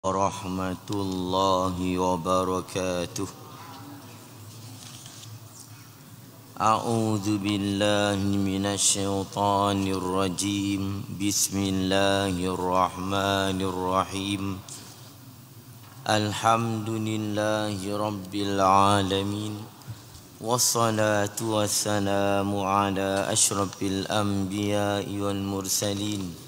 Warahmatullahi wabarakatuh. A'udzu billahi minasy syaithanir rajim. Bismillahirrahmanirrahim. Alhamdulillahi rabbil alamin. Wassalatu wassalamu ala asyrafil anbiya'i wal mursalin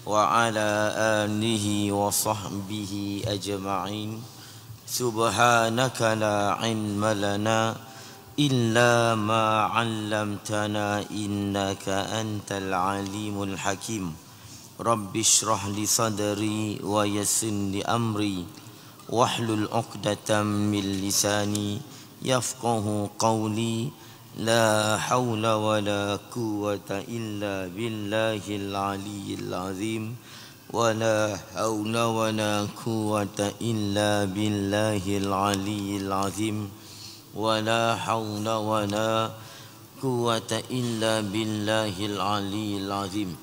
wa ala alihi wa sahbihi ajma'in. Subhanaka la ilma lana illa ma 'allamtana innaka antal alimul hakim. Rabbi shrah li sadri wa yassir li amri wahlul 'uqdatam min lisani yafqahu qawli. La hawla wa la quwwata illa billahil aliyyil azim. Wa la hawla wa la quwwata illa billahil aliyyil azim. Wa la hawla wa la quwwata illa billahil aliyyil azim.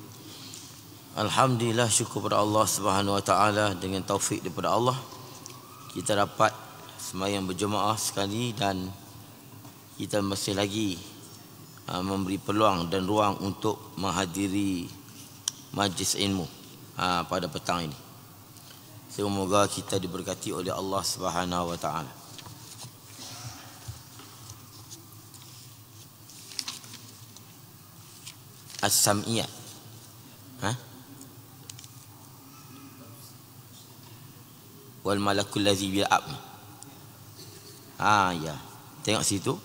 Alhamdulillah, syukur kepada Allah Subhanahu wa taala. Dengan taufik daripada Allah kita dapat sembahyang berjemaah sekali, dan kita masih lagi memberi peluang dan ruang untuk menghadiri majlis ilmu pada petang ini. Semoga kita diberkati oleh Allah Subhanahu wa taala. As-sam'iyat. Wal malakul ladzi bi'ab. Ya. Tengok situ.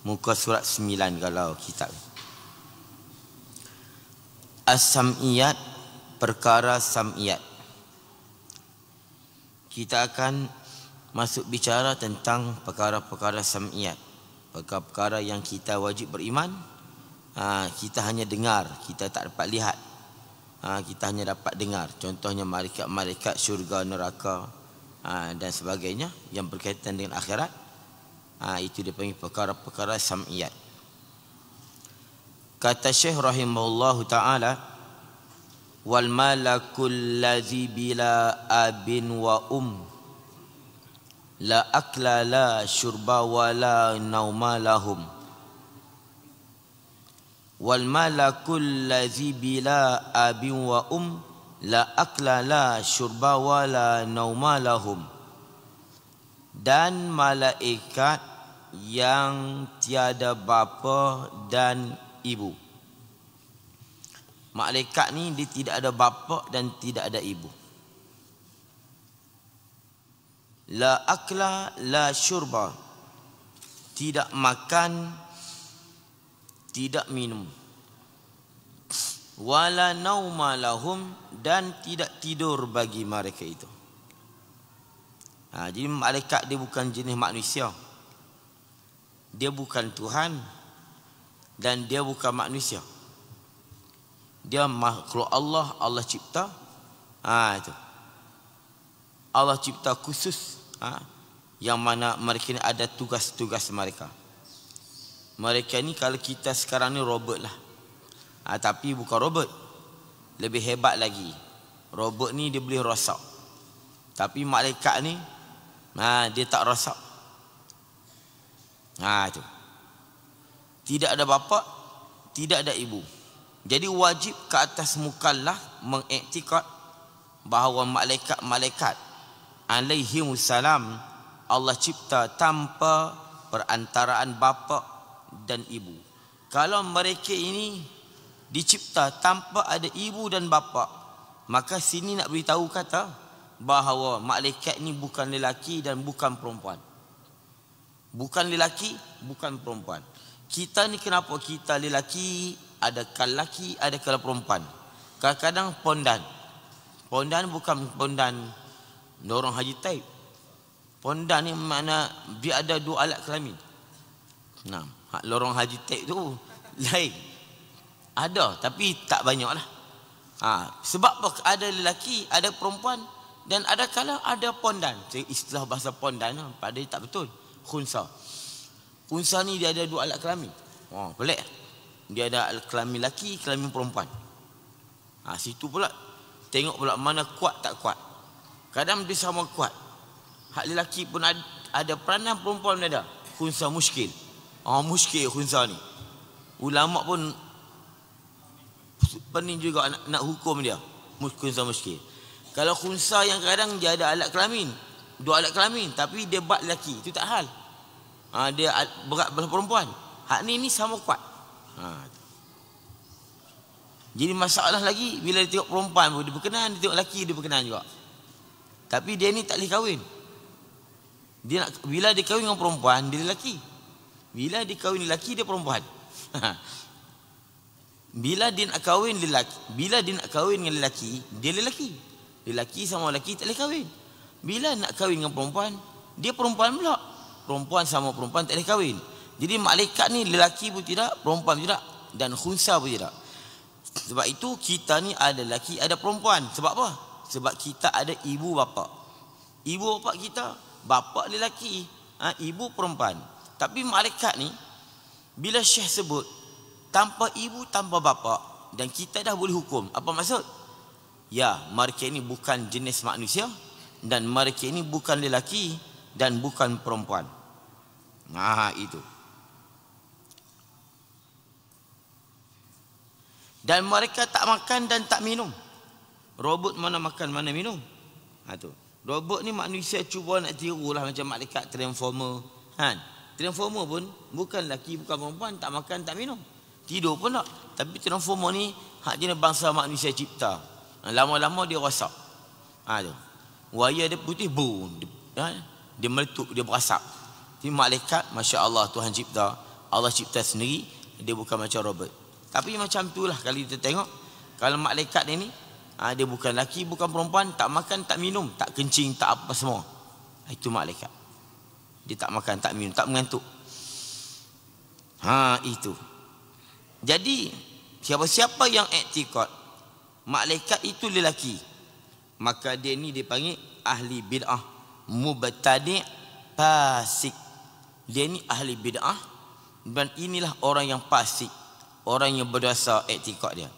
Muka surat 9 kalau kitab. As-sam'iyat, perkara sam'iyat. Kita akan masuk bicara tentang perkara-perkara sam'iyat. Perkara-perkara yang kita wajib beriman. Kita hanya dengar, kita tak dapat lihat. Kita hanya dapat dengar. Contohnya malaikat-malaikat, syurga, neraka, dan sebagainya yang berkaitan dengan akhirat. Itu dipanggil perkara-perkara sam'iyat. Kata Syekh rahimahullahu ta'ala, wal malakul ladzi bila abin wa la akla la syurba wa la nauma lahum. Wal malakul ladzi bila abin wa la akla la syurba wa la nauma lahum. Dan malaikat yang tiada bapa dan ibu. Malaikat ni dia tidak ada bapa dan tidak ada ibu. La akla la syurba, tidak makan, tidak minum. Wala nauma lahum, dan tidak tidur bagi mereka itu. Jadi malaikat dia bukan jenis manusia. Dia bukan Tuhan dan dia bukan manusia. Dia makhluk Allah, Allah cipta. Itu. Allah cipta khusus, yang mana mereka ni ada tugas-tugas mereka. Mereka ni kalau kita sekarang ni robot lah. Tapi bukan robot. Lebih hebat lagi. Robot ni dia boleh rosak. Tapi malaikat ni dia tak rosak. Itu. Tidak ada bapa, tidak ada ibu. Jadi wajib ke atas mukallaf mengiktikad bahawa malaikat-malaikat alaihimussalam Allah cipta tanpa perantaraan bapa dan ibu. Kalau mereka ini dicipta tanpa ada ibu dan bapa, maka sini nak beritahu kata bahawa malaikat ini bukan lelaki dan bukan perempuan. Bukan lelaki, bukan perempuan. Kita ni kenapa kita lelaki, ada kala lelaki, ada kala perempuan. Kadang-kadang pondan. Pondan bukan pondan dorong haji taib. Pondan ni makna dia ada dua alat kelamin. Lorong haji taib tu lain. Ada tapi tak banyak lah. Sebab ada lelaki, ada perempuan, dan ada kala ada pondan. Istilah bahasa pondan pada tak betul. Khunsa. Khunsa ni dia ada dua alat kelamin. Pelik. Dia ada alat kelamin lelaki, kelamin perempuan. Situ pula tengok pula mana kuat tak kuat. Kadang dia sama kuat. Hak lelaki pun ada peranan, perempuan pun ada. Khunsa muskil. Muskil khunsa ni. Ulama pun pening juga nak hukum dia. Khunsa muskil. Kalau khunsa yang kadang dia ada alat kelamin, 2 alat kelamin, tapi dia buat lelaki, itu tak hal. Dia berat belah perempuan. Hak ni sama kuat. Jadi masalah lagi, bila dia tengok perempuan pun dia berkenan, dia tengok lelaki dia berkenan juga. Tapi dia ni tak boleh kahwin. Bila dia kahwin dengan perempuan, dia lelaki. Bila dia kahwin lelaki, dia perempuan. Bila dia nak kahwin dengan lelaki, dia lelaki. Lelaki sama lelaki tak boleh kahwin. Bila nak kahwin dengan perempuan, dia perempuan pula. Perempuan sama perempuan tak boleh kahwin. Jadi malaikat ni lelaki pun tidak, perempuan pun tidak, dan khunsa pun tidak. Sebab itu kita ni ada lelaki, ada perempuan. Sebab apa? Sebab kita ada ibu bapa. Ibu bapa kita, bapa lelaki, ibu perempuan. Tapi malaikat ni, bila Syekh sebut tanpa ibu, tanpa bapa, dan kita dah boleh hukum. Apa maksud? Ya, mereka ini bukan jenis manusia, dan mereka ini bukan lelaki dan bukan perempuan. Itu. Dan mereka tak makan dan tak minum. Robot mana makan mana minum. Tu. Robot ni manusia cuba nak tirulah macam malaikat transformer. Transformer pun bukan lelaki bukan perempuan, tak makan tak minum. Tidur pun tak. Tapi transformer ni hak jenis bangsa manusia cipta. Lama-lama dia rosak. Tu. Wayar dia putih boom. Dia meletup, dia berasap. Tapi malaikat, masya-Allah, Tuhan cipta. Allah cipta sendiri, dia bukan macam robot. Tapi macam itulah kalau kita tengok, kalau malaikat ni dia bukan lelaki, bukan perempuan, tak makan, tak minum, tak kencing, tak apa semua. Itu malaikat. Dia tak makan, tak minum, tak mengantuk. Itu. Jadi siapa-siapa yang i'tiqad malaikat itu lelaki, maka dia ni dipanggil ahli bid'ah, mubtadi', fasik. Dia ni ahli bid'ah, dan inilah orang yang fasik, orang yang berdosa i'tiqad dia.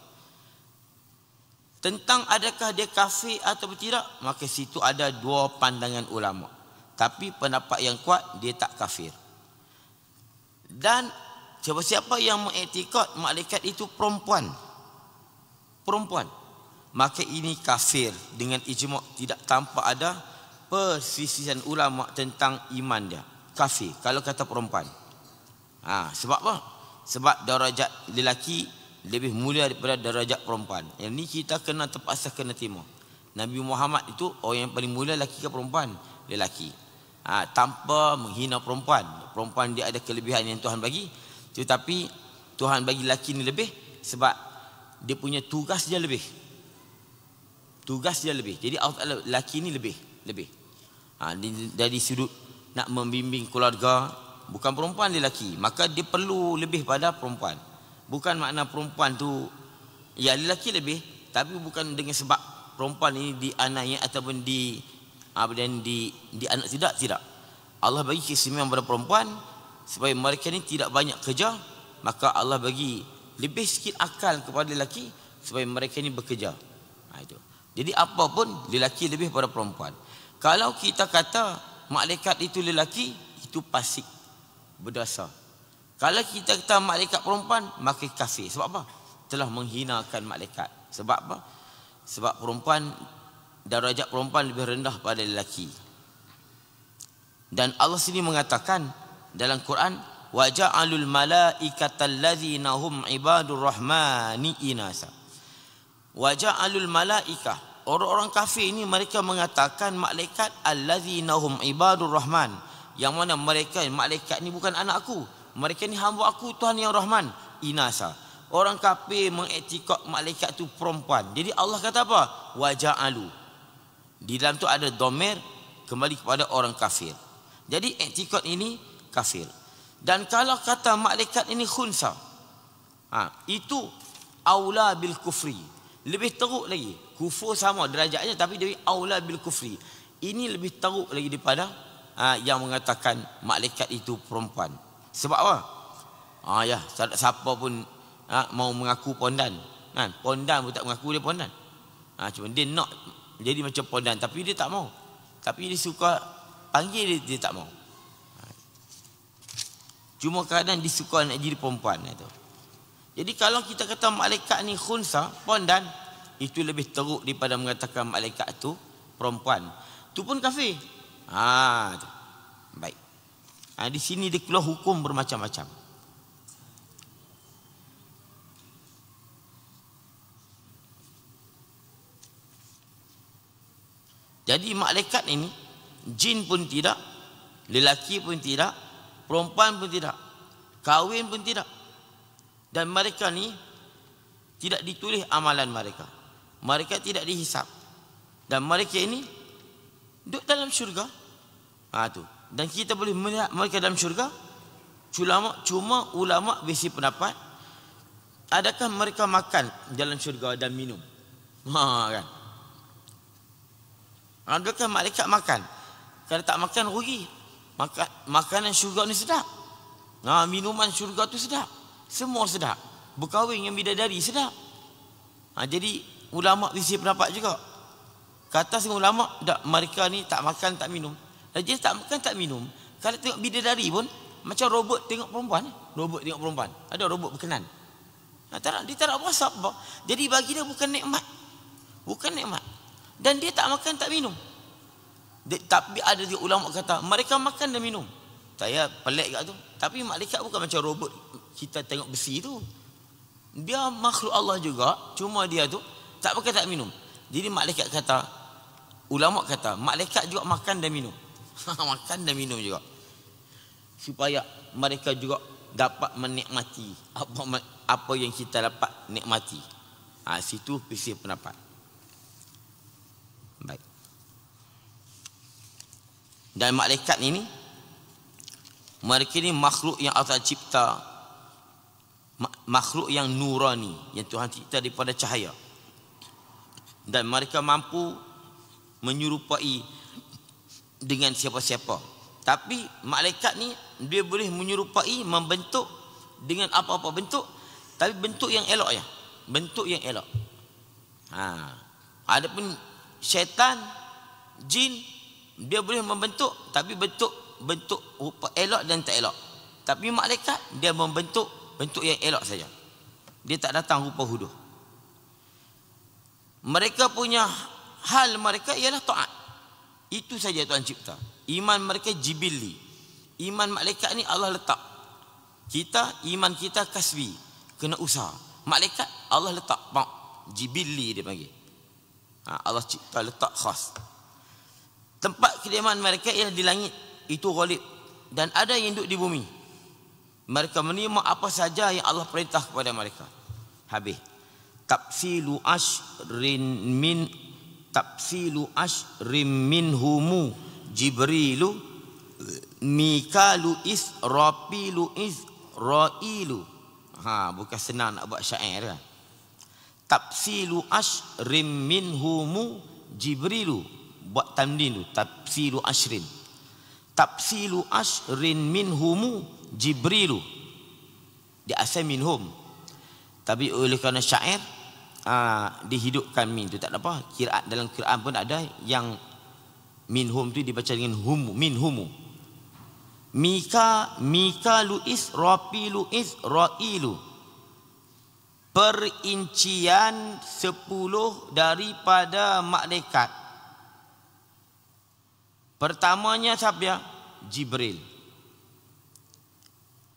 Tentang adakah dia kafir atau tidak, maka situ ada 2 pandangan ulama. Tapi pendapat yang kuat, dia tak kafir. Dan siapa-siapa yang mengiktikad malaikat itu perempuan, maka ini kafir dengan ijma', tidak tanpa ada persisihan ulama tentang iman dia. Kafir kalau kata perempuan. Sebab apa? Sebab darajat lelaki lebih mulia daripada darajat perempuan. Yang ni kita terpaksa kena terima. Nabi Muhammad itu orang yang paling mulia, lelaki ke perempuan? Lelaki. Tanpa menghina perempuan. Perempuan dia ada kelebihan yang Tuhan bagi. Tetapi Tuhan bagi lelaki ni lebih sebab dia punya tugas dia lebih. Tugas dia lebih. Jadi Allah Ta'ala lelaki ni lebih. Dari sudut nak membimbing keluarga, bukan perempuan lelaki, maka dia perlu lebih pada perempuan. Bukan makna perempuan tu ya lelaki lebih, tapi bukan dengan sebab perempuan ini dianiaya ataupun di anak tidak. Allah bagi keistimewaan pada perempuan supaya mereka ni tidak banyak kerja, maka Allah bagi lebih sikit akal kepada lelaki supaya mereka ni bekerja. Itu. Jadi apa pun lelaki lebih pada perempuan. Kalau kita kata malaikat itu lelaki, itu fasik, berdosa. Kalau kita kata malaikat perempuan, maka kafir. Sebab apa? Telah menghinakan malaikat. Sebab apa? Sebab perempuan, darajat perempuan lebih rendah pada lelaki. Dan Allah sendiri mengatakan dalam Quran, wa ja'alul malaikata allazina hum ibadur rahmani inasa. Wa ja'alul malaikah, orang-orang kafir ini mereka mengatakan malaikat allazina hum ibadur rahman, yang mana mereka malaikat ni bukan anak aku, mereka ni hamba aku, Tuhan yang Rahman. Inasa. Orang kafir mengiktikad malaikat tu perempuan. Jadi Allah kata apa? Wa ja'alu. Di dalam tu ada dhamir kembali kepada orang kafir. Jadi iktikad ini kafir. Dan kalau kata malaikat ini khunsa, itu aula bil kufri. Lebih teruk lagi. Kufur sama derajatnya, tapi dia aula bil kufri. Ini lebih teruk lagi daripada yang mengatakan malaikat itu perempuan. Sebab apa? Siapa pun mau mengaku pondan. Pondan pun tak mengaku dia pondan. Cuma dia nak jadi macam pondan, tapi dia tak mau. Tapi dia suka panggil, dia tak mau. Cuma kadang dia suka nak jadi perempuan itu. Jadi kalau kita kata malaikat ni khunsa, pondan, itu lebih teruk daripada mengatakan malaikat tu perempuan. Tu pun kafir. Tu. Baik. Di sini dia keluar hukum bermacam-macam. Jadi malaikat ini, jin pun tidak, lelaki pun tidak, perempuan pun tidak, kahwin pun tidak. Dan mereka ni tidak ditulis amalan mereka. Mereka tidak dihisap. Dan mereka ini duduk dalam syurga. Tu. Dan kita boleh melihat mereka dalam syurga. Cuma ulama besi pendapat, adakah mereka makan dalam syurga dan minum? Kan? Adakah malaikat makan? Kalau tak makan rugi. Makanan syurga ni sedap. Minuman syurga tu sedap. Semua sedap. Berkahwin dengan bidadari sedap. Jadi ulama besi pendapat juga. Kata semua ulama, mereka ni tak makan tak minum. Jadi tak makan tak minum. Kalau tengok bidadari pun macam robot tengok perempuan. Robot tengok perempuan. Ada robot berkenan. Dia tak nak berasa apa. Jadi bagi dia bukan nikmat. Bukan nikmat. Dan dia tak makan tak minum. Tapi ada juga ulama kata mereka makan dan minum. Saya pelik kat tu. Tapi malaikat bukan macam robot kita tengok besi tu. Dia makhluk Allah juga. Cuma dia tu tak makan tak minum. Jadi malaikat kata, ulama kata malaikat juga makan dan minum. Makan dan minum juga. Supaya mereka juga dapat menikmati apa yang kita dapat nikmati. Situ besi pendapat. Baik. Dan malaikat ini, mereka ini makhluk yang Allah cipta, makhluk yang nurani, yang Tuhan cipta daripada cahaya. Dan mereka mampu menyerupai dengan siapa-siapa. Tapi malaikat ni dia boleh menyerupai, membentuk dengan apa-apa bentuk, tapi bentuk yang elok ya. Bentuk yang elok. Adapun syaitan, jin, dia boleh membentuk, tapi bentuk rupa elok dan tak elok. Tapi malaikat dia membentuk bentuk yang elok saja. Dia tak datang rupa huduh. Mereka punya hal mereka ialah taat. Itu saja Tuhan cipta. Iman mereka jibilli. Iman malaikat ni Allah letak. Iman kita kasbi, kena usaha. Malaikat Allah letak, jibilli dia panggil. Allah cipta letak khas. Tempat kediaman mereka ialah di langit, itu ghalib. Dan ada yang duduk di bumi. Mereka menerima apa saja yang Allah perintah kepada mereka. Habis. Tafsilu ashrin minhumu Jibrilu Mikalu Israfilu Israilu. Bukan senang nak buat syair kan. Tafsilu ashrin minhumu Jibrilu. Buat tamdin tu, tafsilu ashrin. Tafsilu ashrin minhumu Jibrilu. Dia asal minhum. Tapi oleh kerana syair, dihidupkan min tu tak ada apa. Qiraat dalam Quran pun ada yang minhum tu dibaca dengan hum, minhumu. Mikalu Israfilu Israilu. Perincian 10 daripada malaikat. Pertamanya siapa? Jibril.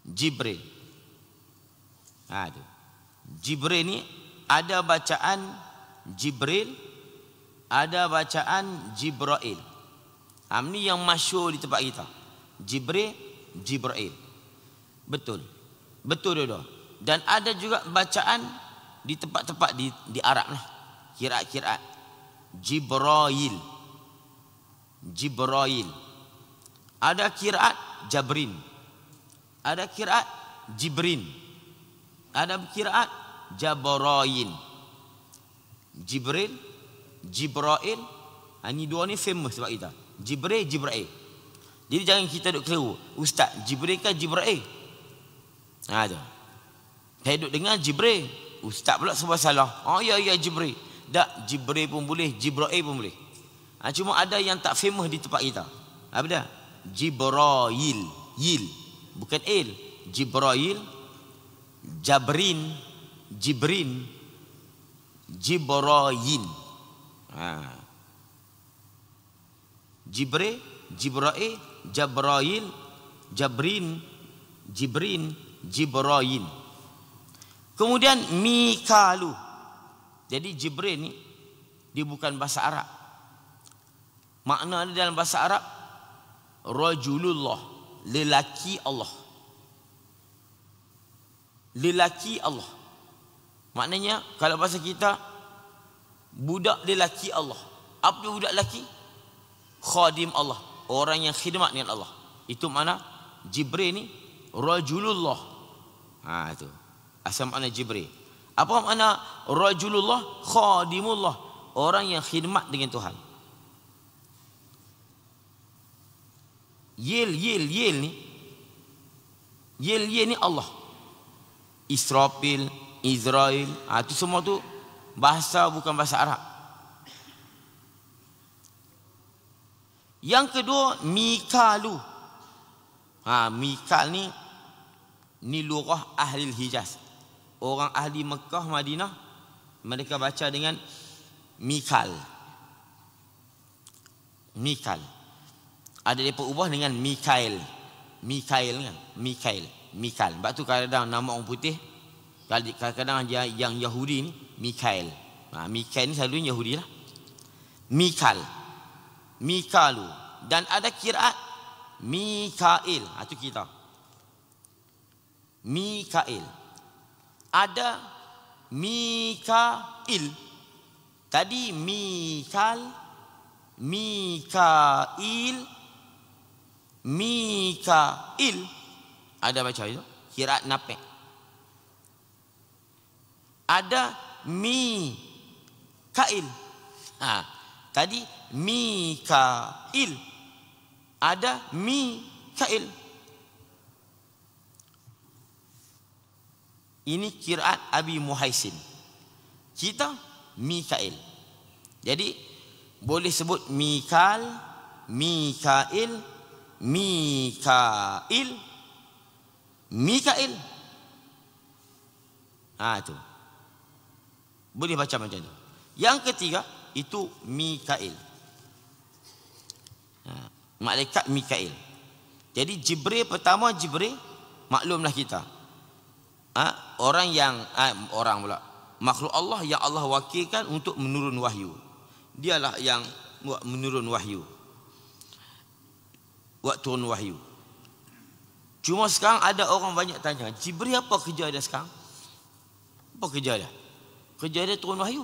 Jibril ni ada bacaan Jibril, ada bacaan Jibrail. Ini yang masyhur di tempat kita. Jibrail. Betul dua-dua. Dan ada juga bacaan di tempat-tempat di Arab lah. Kiraat Jibrail. Ada kiraat Jabrin. Ada kiraat Jibrin. Ada kiraat Jabrain. Jibril, Jibrail. Ini dua ni famous sebab kita. Jibrail. Jadi jangan kita duk keliru. Ustaz, Jibril ke Jibrail? Tu. Saya duk dengar Jibril. Ustaz pula sebab salah. Ya Jibril. Tak, Jibril pun boleh, Jibril pun boleh. Cuma ada yang tak famous di tempat kita. Apa dia? Jibrail, yil, bukan il. Jibrail, Jabrin, Jibrin, Jibrail. Jibril, Jibrail, Jabrail, Jabrin, Jibrin, Jibrail. Kemudian Mikalu. Jadi Jibril ni dia bukan bahasa Arab. Makna dia dalam bahasa Arab rajulullah, lelaki Allah. Lelaki Allah. Maknanya kalau bahasa kita budak lelaki Allah. Apa tu budak lelaki? Khadim Allah, orang yang khidmat dengan Allah. Itu makna Jibril ni rajulullah. Itu asal makna Jibril. Apa makna rajulullah? Khadimullah, orang yang khidmat dengan Tuhan. Yel ni Allah. Israfil, Israel, itu semua tu bahasa bukan bahasa Arab. Yang kedua Mikalu. Mikal ni lurah ahli Hijaz. Orang ahli Mekah, Madinah, mereka baca dengan Mikal. Mikal. Ada mereka ubah dengan Mikail. Mikail kan? Mikail. Mikal. Sebab tu kadang-kadang nama orang putih, kadang-kadang yang Yahudi ni Mikail. Mikail ni selalu Yahudi lah. Mikal. Mikalu. Dan ada kiraat Mikail. Itu kita. Mikail. Ada Mikail. Tadi Mikal, Mikail, Mikail. Ada baca itu? Kiraat Nafi'. Ada Mikail. Tadi Mikail. Ada Mikail. Ini kiraat Abi Muhaisin. Kita Mikail. Jadi boleh sebut Mikal, Mikail, Mikail, Mikail. Itu. Boleh baca macam tu. Yang ketiga itu Mikail. Malaikat Mikail. Jadi Jibril pertama, Jibril maklumlah kita. Orang yang orang pula makhluk Allah yang Allah wakilkan untuk menurun wahyu. Dialah yang buat menurun wahyu, buat turun wahyu. Cuma sekarang ada orang banyak tanya, Jibril apa kerja dia sekarang? Apa kerja dia? Kerja dia turun wahyu.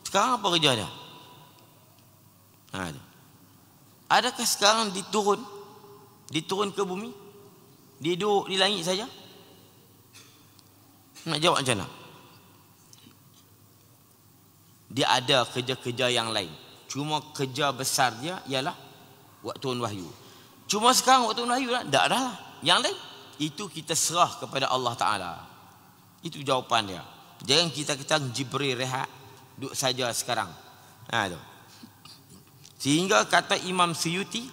Sekarang apa kerja dia? Adakah sekarang diturun ke bumi? Dia duduk di langit saja? Nak jawab macam mana? Dia ada kerja-kerja yang lain. Cuma kerja besar dia ialah buat turun wahyu. Cuma sekarang buat turun wahyu lah, tak ada lah. Yang lain itu kita serah kepada Allah Ta'ala. Itu jawapan dia. Jangan kita kata Jibril rehat, duduk saja sekarang. Tu. Sehingga kata Imam Suyuti,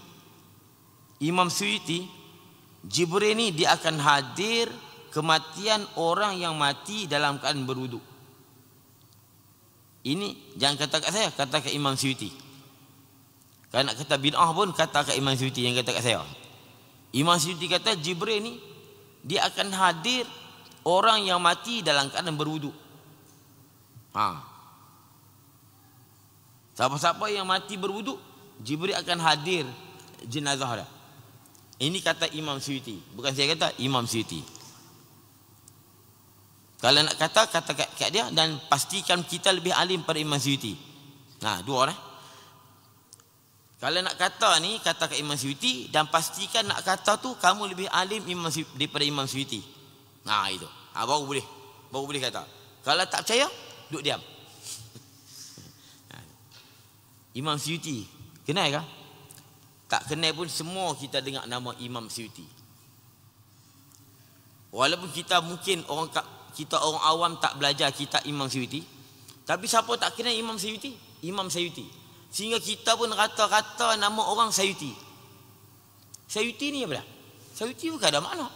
Jibril ni dia akan hadir kematian orang yang mati dalam keadaan berwuduk. Ini jangan kata kat saya, kata kat Imam Suyuti. Kalau nak kata bid'ah pun kata kat Imam Suyuti, yang kata kat saya. Imam Suyuti kata Jibril ni dia akan hadir orang yang mati dalam keadaan berwuduk. Siapa-siapa yang mati berwuduk, Jibril akan hadir jenazah dia. Ini kata Imam Suyuti, bukan saya kata, Imam Suyuti. Kalau nak kata kat dia, dan pastikan kita lebih alim pada Imam Suyuti. Dua orang. Kalau nak kata ni, kata kat Imam Suyuti, dan pastikan nak kata tu kamu lebih alim daripada Imam Suyuti. Itu. Baru boleh kata. Kalau tak percaya, duduk diam. Imam Suyuti, kenal ke? Tak kenal pun semua kita dengar nama Imam Suyuti. Walaupun kita mungkin orang awam tak belajar kitab Imam Suyuti, Tapi siapa tak kenal Imam Sayuti? Imam Sayuti. Sehingga kita pun rata-rata nama orang Sayuti. Sayuti ni apa dah? Sayuti bukan ada makna.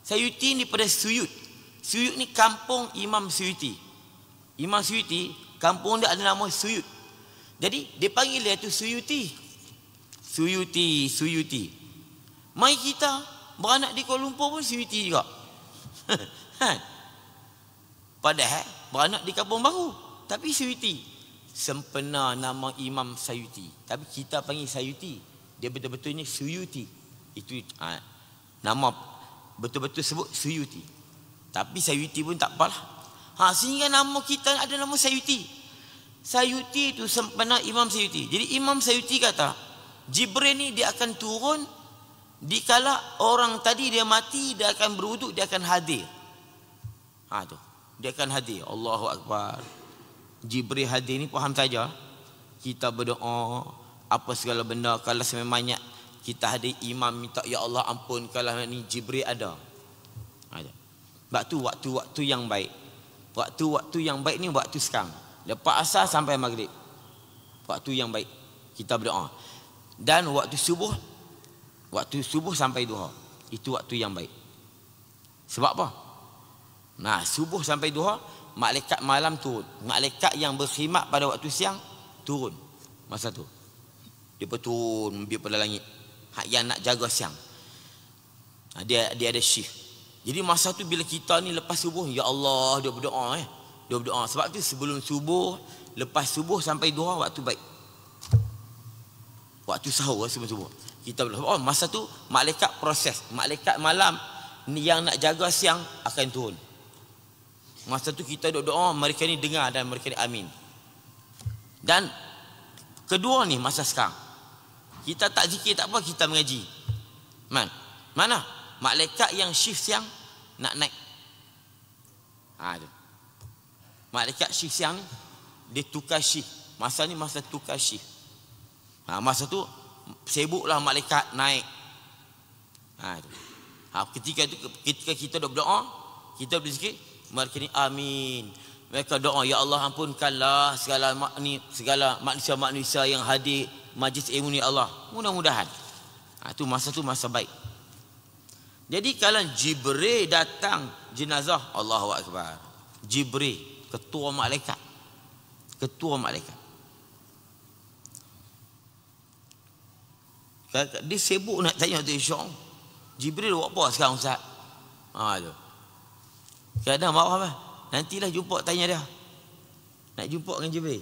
Sayuti ni pada Suyut. Suyut ni kampung Imam Sayuti. Imam Sayuti, kampung dia ada nama Suyut. Jadi dia panggil dia tu Suyuti. Suyuti. Mai kita beranak di Kuala Lumpur pun Suyuti juga. Padahal beranak di Kampung Baru, tapi Sayuti. Sempena nama Imam Sayuti, tapi kita panggil Sayuti. Dia betul-betulnya Suyuti. Itu nama betul-betul sebut Suyuti. Tapi Sayuti pun tak apalah. Sehingga nama kita ada nama Sayuti. Sayuti itu sempena Imam Sayuti. Jadi Imam Sayuti kata, Jibril ni dia akan turun dikala orang tadi dia mati, dia akan berwuduk, dia akan hadir. Tu. Dia akan hadir. Allahu Akbar. Jibril hadir ni faham saja. Kita berdoa apa segala benda, kalau sememangnya kita hadir imam minta ya Allah ampun kalau ni Jibril ada. Waktu yang baik. Waktu yang baik ni waktu sekarang. Lepas asar sampai maghrib. Waktu yang baik. Kita berdoa. Dan waktu subuh sampai duha. Itu waktu yang baik. Sebab apa? Subuh sampai duha, malaikat malam turun. Malaikat yang berkhidmat pada waktu siang turun. Masa tu. Dia turun pada langit. Yang nak jaga siang. Dia ada shift. Jadi masa tu bila kita ni lepas subuh, ya Allah, dia berdoa. Dia berdoa. Sebab tu sebelum subuh, lepas subuh sampai duha, waktu baik. Waktu sahur sebelum subuh. Kita berdoa. Masa tu malaikat proses. Malaikat malam yang nak jaga siang akan turun. Masa tu kita doa, mereka ni dengar dan mereka ni amin. Dan kedua ni masa sekarang. Kita tak zikir tak apa, kita mengaji. Mana? Malaikat yang shift siang nak naik. Tu. Malaikat shift siang ni dia tukar shift. Masa ni masa tukar shift. Masa tu sibuklah malaikat naik. Tu. Ketika kita berdoa, kita berzikir, mereka ni amin. Mereka doa, ya Allah ampunkanlah segala manusia-manusia yang hadir majlis ilmu ni Allah. Mudah-mudahan. Tu masa baik. Jadi kalau Jibril datang jenazah, Allahu Akbar. Jibril, ketua malaikat. Dia sibuk nak tanya tu Syong. Jibril buat apa sekarang Ustaz? Tu. Kadang maaf apa? Nantilah jumpa tanya dia. Nak jumpa dengan Jibril.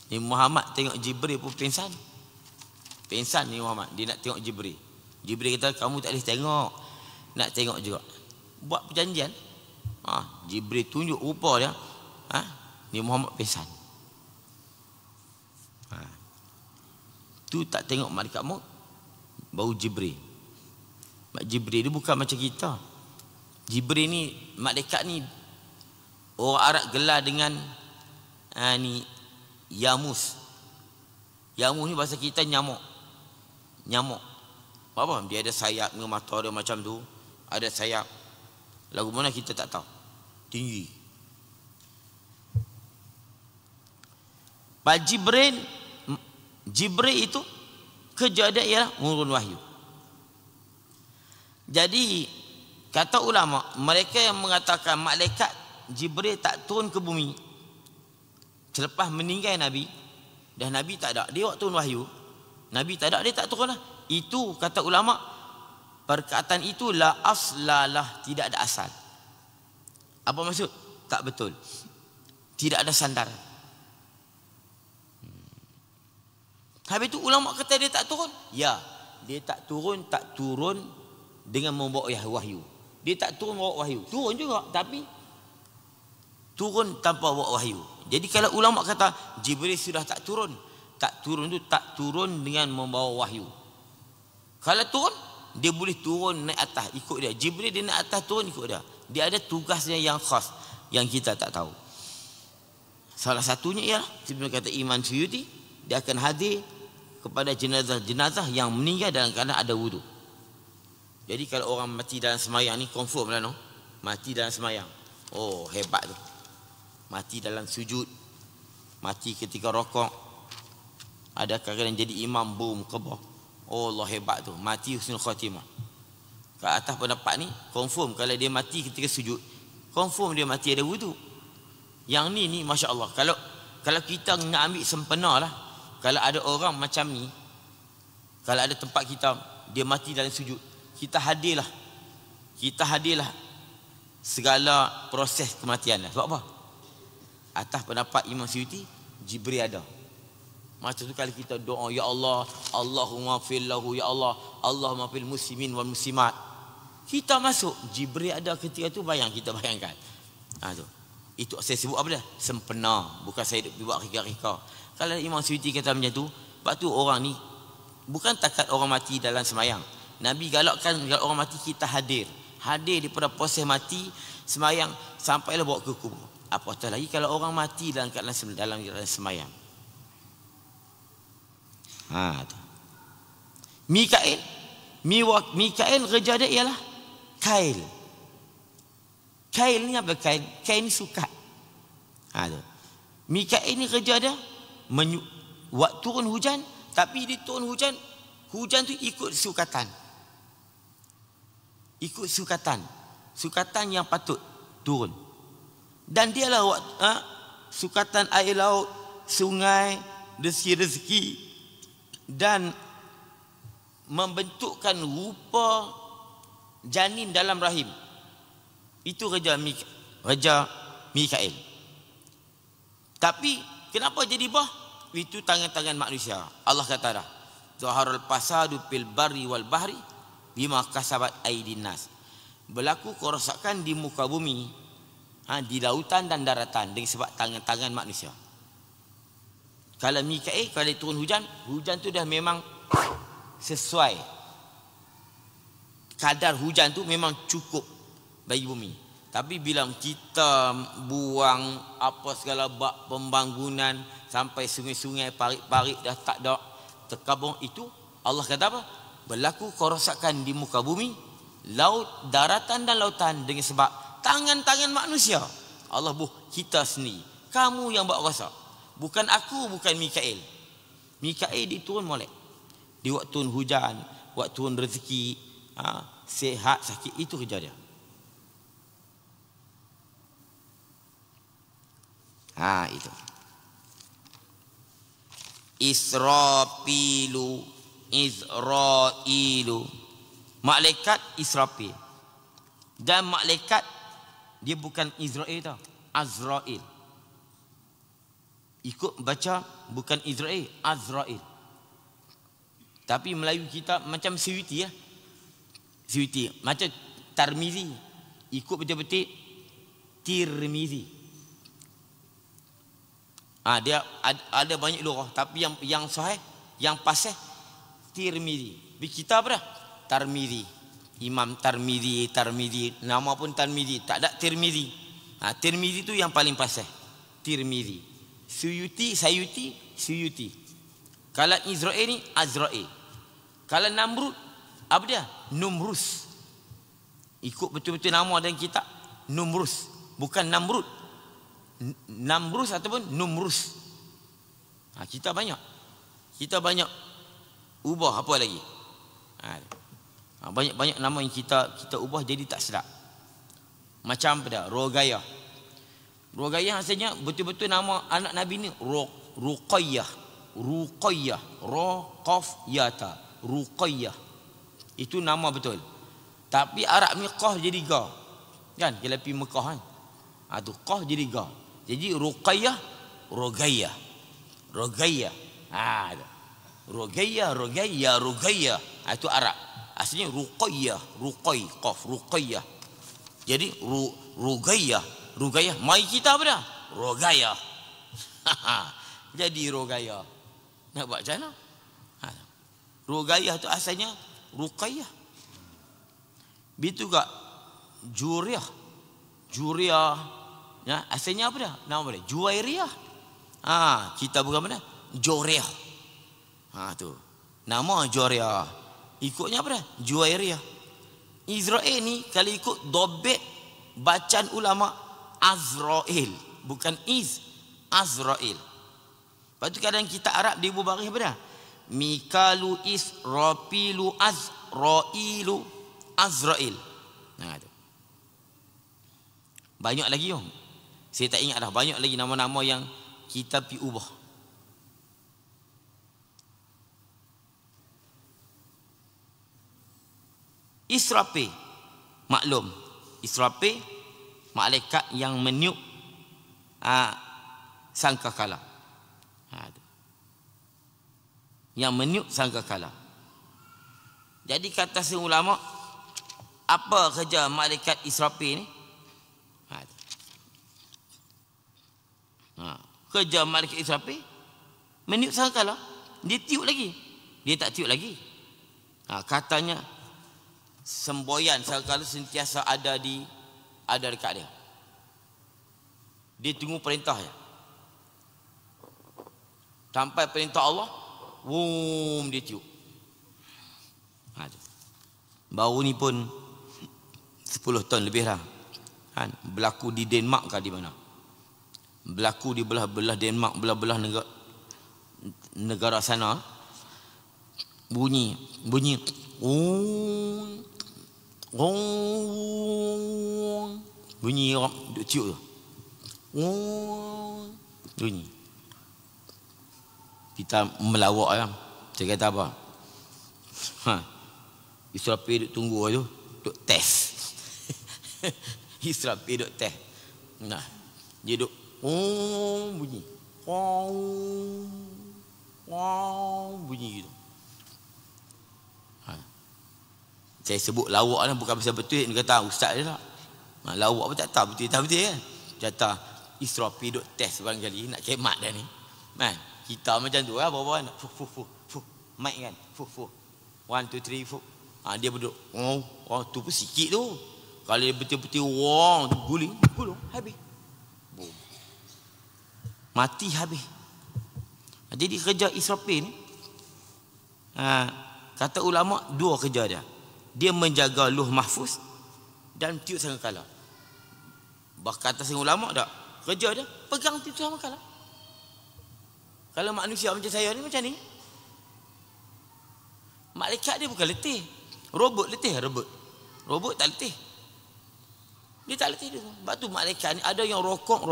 Ni Muhammad tengok Jibril pun pingsan. Pingsan ni Muhammad, dia nak tengok Jibril. Jibril kata kamu tak boleh tengok. Nak tengok juga. Buat perjanjian. Jibril tunjuk rupa dia. Ni Muhammad pingsan. Tu tak tengok malaikat maut. Bau Jibril. Jibril dia bukan macam kita. Jibril ni, malaikat ni orang Arab gelar dengan ni Yamus. Yamus ni bahasa kita nyamuk. Apa? Dia ada sayap dengan mata dia macam tu. Ada sayap. Lagu mana kita tak tahu. Tinggi. Pak Jibril itu kerja dia ialah mengurun wahyu. Jadi kata ulama, mereka yang mengatakan malaikat Jibril tak turun ke bumi selepas meninggal Nabi, dan Nabi tak ada, dia waktu turun wahyu, Nabi tak ada, dia tak turun lah. Itu kata ulama, perkataan itu la aslalah, tidak ada asal. Apa maksud? Tak betul. Tidak ada sandaran. Habis itu ulama kata dia tak turun. Ya, dia tak turun dengan membawa wahyu. Dia tak turun bawa wahyu. Turun juga, tapi turun tanpa bawa wahyu. Jadi kalau ulama kata Jibril sudah tak turun tu tak turun dengan membawa wahyu. Kalau turun, dia boleh turun naik atas ikut dia. Jibril dia naik atas turun ikut dia. Dia ada tugasnya yang khas yang kita tak tahu. Salah satunya ialah sebenarnya kata Imam Suyuti, dia akan hadir kepada jenazah-jenazah yang meninggal dalam keadaan ada wudu. Jadi kalau orang mati dalam semayang ni confirm lah, no? Mati dalam semayang. Oh, hebat tu. mati dalam sujud, mati ketika rokok, ada kadang-kadang jadi imam, boom, kebah. Oh Allah hebat tu, mati husnul khatimah. Ke atas pendapat ni, confirm kalau dia mati ketika sujud, confirm dia mati ada wudu. Yang ni Masya Allah. Kalau kita nak ambil sempena lah, kalau ada orang macam ni, kalau ada tempat kita, dia mati dalam sujud, kita hadirlah segala proses kematian lah. Sebab apa? Atas pendapat Imam Suyuti, Jibril ada. Macam tu kalau kita doa, ya Allah, Allahumma fil lahu, ya Allah, Allahumma fil muslimin wal muslimat, kita masuk, Jibril ada ketika tu, kita bayangkan. Tu. Itu saya sebut apa dah? Sempena. Bukan saya buat rika-rika. Kalau Imam Suyuti kata macam tu, sebab tu orang ni bukan takat orang mati dalam semayang. Nabi galakkan kalau orang mati kita hadir daripada proses mati, semayang sampailah bawa ke kubur. Apatah lagi kalau orang mati dalam keadaan semayang. Tu. Mikail kerja dia ialah kail. Kail ni apa kail? Kail ni sukat. Tu. Mikail ni kerja dia waktu turun hujan, tapi dia turun hujan tu ikut sukatan. Sukatan yang patut turun. Dan dialah sukatan air laut, sungai, rezeki dan membentukkan rupa janin dalam rahim. Itu kerja Mikail. Tapi kenapa jadi bah? Itu tangan-tangan manusia. Allah kata dah, zaharul fasadu fil barri wal bahri bima kasabat aydin nas. Berlaku kerosakan di muka bumi, di lautan dan daratan dengan sebab tangan-tangan manusia. Kalau Mikail, kalau turun hujan tu dah memang sesuai. Kadar hujan tu memang cukup bagi bumi. Tapi bila kita buang apa segala bak pembangunan sampai sungai-sungai, parit-parit dah tak ada, terkabung, itu Allah kata apa? Berlaku kerosakan di muka bumi, laut, daratan dan lautan dengan sebab tangan-tangan manusia. Allah kita sendiri. Kamu yang buat rosak. Bukan aku, bukan Mikail. Mikail diturun molek. Di waktu hujan, waktu rezeki, sehat, sakit, itu kerja dia. Itu. Israilu, malaikat Israfil. Dan malaikat dia bukan Israel tau, Azrail. Ikut baca bukan Israel, Azrail. Tapi Melayu kita macam Suyuti ya. Suyuti macam Tarmizi. Ikut betul-betul Tirmizi. Dia ada banyak lurah, tapi yang sahih, yang pasih Tirmizi. Kita apa dah? Tarmizi. Imam Tarmizi, nama pun Tarmizi, tak ada Tirmizi. Tirmizi tu yang paling pasih. Tirmizi. Suyuti. Kalau Israel ni Azrail. Kalau Namrud apa dia? Numrus. Ikut betul-betul nama dan kitab, Numrus, bukan Namrud. Namrus ataupun Numrus. Kita banyak ubah apa lagi. Banyak nama yang kita ubah jadi tak sedap. Macam apa dah? Rogayah asalnya betul-betul nama anak Nabi ni Ruqayyah. Ruqayyah. Itu nama betul. Tapi Arab ni qaf jadi ga. Kan? Kalau pergi Mekah kan. Tu qaf jadi ga. Jadi Ruqayyah, Rogayah. Rogayah. Itu Arab. Asalnya Ruqayyah, qaf, Ruqayyah. Jadi Rogayah. Mai kita apa dah? Rogayah. Jadi Rogayah. Nak buat macam mana? Rogayah tu asalnya Ruqayyah. Begitu juga Juriyah. Ya, asalnya apa dah? Nama dia Juwairiyah. Kita bukan mana? Joriyah. Tu. Nama Joriyah. Ikutnya apa dah? Juwairiyah. Israel ni kalau ikut dobek bacaan ulama Azrail. bukan Azrail. Lepas tu kadang kita Arab dia baris apa dah? Mikalu, Israfilu, Azrailu, Azrail. Nah tu. Banyak lagi yo. Saya tak ingat dah, banyak lagi nama-nama yang kita pi ubah. Israfil, maklum. Israfil malaikat yang meniup sangkakala. Yang meniup sangkakala. Jadi kata seorang ulama, apa kerja malaikat Israfil ni? Kerja malaikat Israfil meniup sangkakala. Dia tiup lagi. Dia tak tiup lagi. Katanya semboyan sangkakala sentiasa ada dekat dia. Dia tunggu perintah je. Sampai perintah Allah, boom, dia tiup. Baru ni pun 10 tahun lebih dah. Berlaku di Denmark ke di mana? Berlaku di belah Denmark, belah negara sana. Bunyi bunyi orang duk tiup tu. Bunyi. Kita melawak kan. Saya kata apa? Israfil duk tunggu tu, duk test. Israfil duk test. Nah, dia duk bunyi. Bunyi gitu. Saya sebut lawak lah, bukan pasal betul. Dia kata ustaz dia tak. Lawak pun tak tahu betul kan. Kata Israfil duk test barangkali nak kemat dah ni. Man, kita macam tu lah, bawa nak fuh mic kan. Fuh 1 2 3 fuh. Dia berduk. Tu pun sikit tu. Kalau dia betul-betul tu guling habis. Boom. Mati habis. Jadi kerja Israfil ni, kata ulama dua kerja dia. Dia menjaga luh mahfuz dan tiup sangkakala. Kata ulama tak, kerja dia pegang tiup sangkakala. Kalau manusia macam saya ni macam ni, malaikat dia bukan letih. Robot letih, robot tak letih. Dia tak letih dia. Sebab tu malaikat ni ada yang rokok.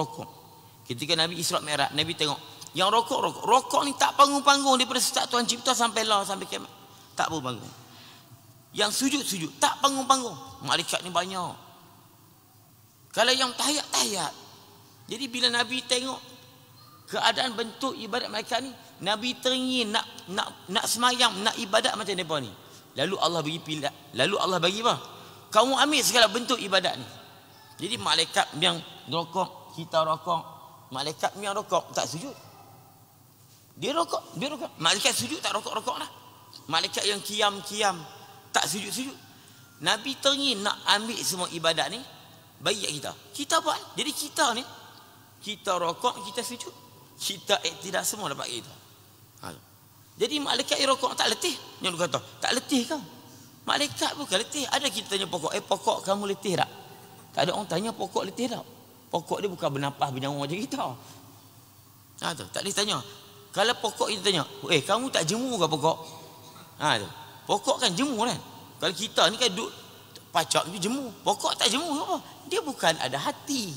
Ketika Nabi Isra Mi'raj, Nabi tengok yang rokok ni tak panggung-panggung daripada start Tuhan cipta sampai lah sampai kiamat. Tak panggung. Yang sujud tak panggung-panggung. Malaikat ni banyak. Kalau yang tahiyat. Jadi bila Nabi tengok keadaan bentuk ibadat malaikat ni, Nabi teringin nak semayang, nak ibadat macam depa ni. Lalu Allah bagi apa? Kamu ambil segala bentuk ibadat ni. Jadi malaikat yang rokok, kita rokok. Malaikat yang rokok tak sujud. Dia rokok. Malaikat sujud tak rokok lah. Malaikat yang kiam tak sujud. Nabi teringin nak ambil semua ibadat ni bagi kita. Kita buat. Jadi kita ni, kita rokok, kita sujud, kita iktidak, semua dapat kita. Jadi malaikat yang rokok tak letih. Yang dia kata, tak letih kau. Malaikat bukan letih. Ada kita tanya pokok, pokok kamu letih tak? Tak ada orang tanya pokok letih tak? Pokok dia bukan bernafas bernyawa macam kita. Tak boleh tanya. Kalau pokok kita tanya, kamu tak jemur ke pokok? Pokok kan jemur kan. Kalau kita ni kan duduk pacak ni jemur. Pokok tak jemur apa? Dia bukan ada hati.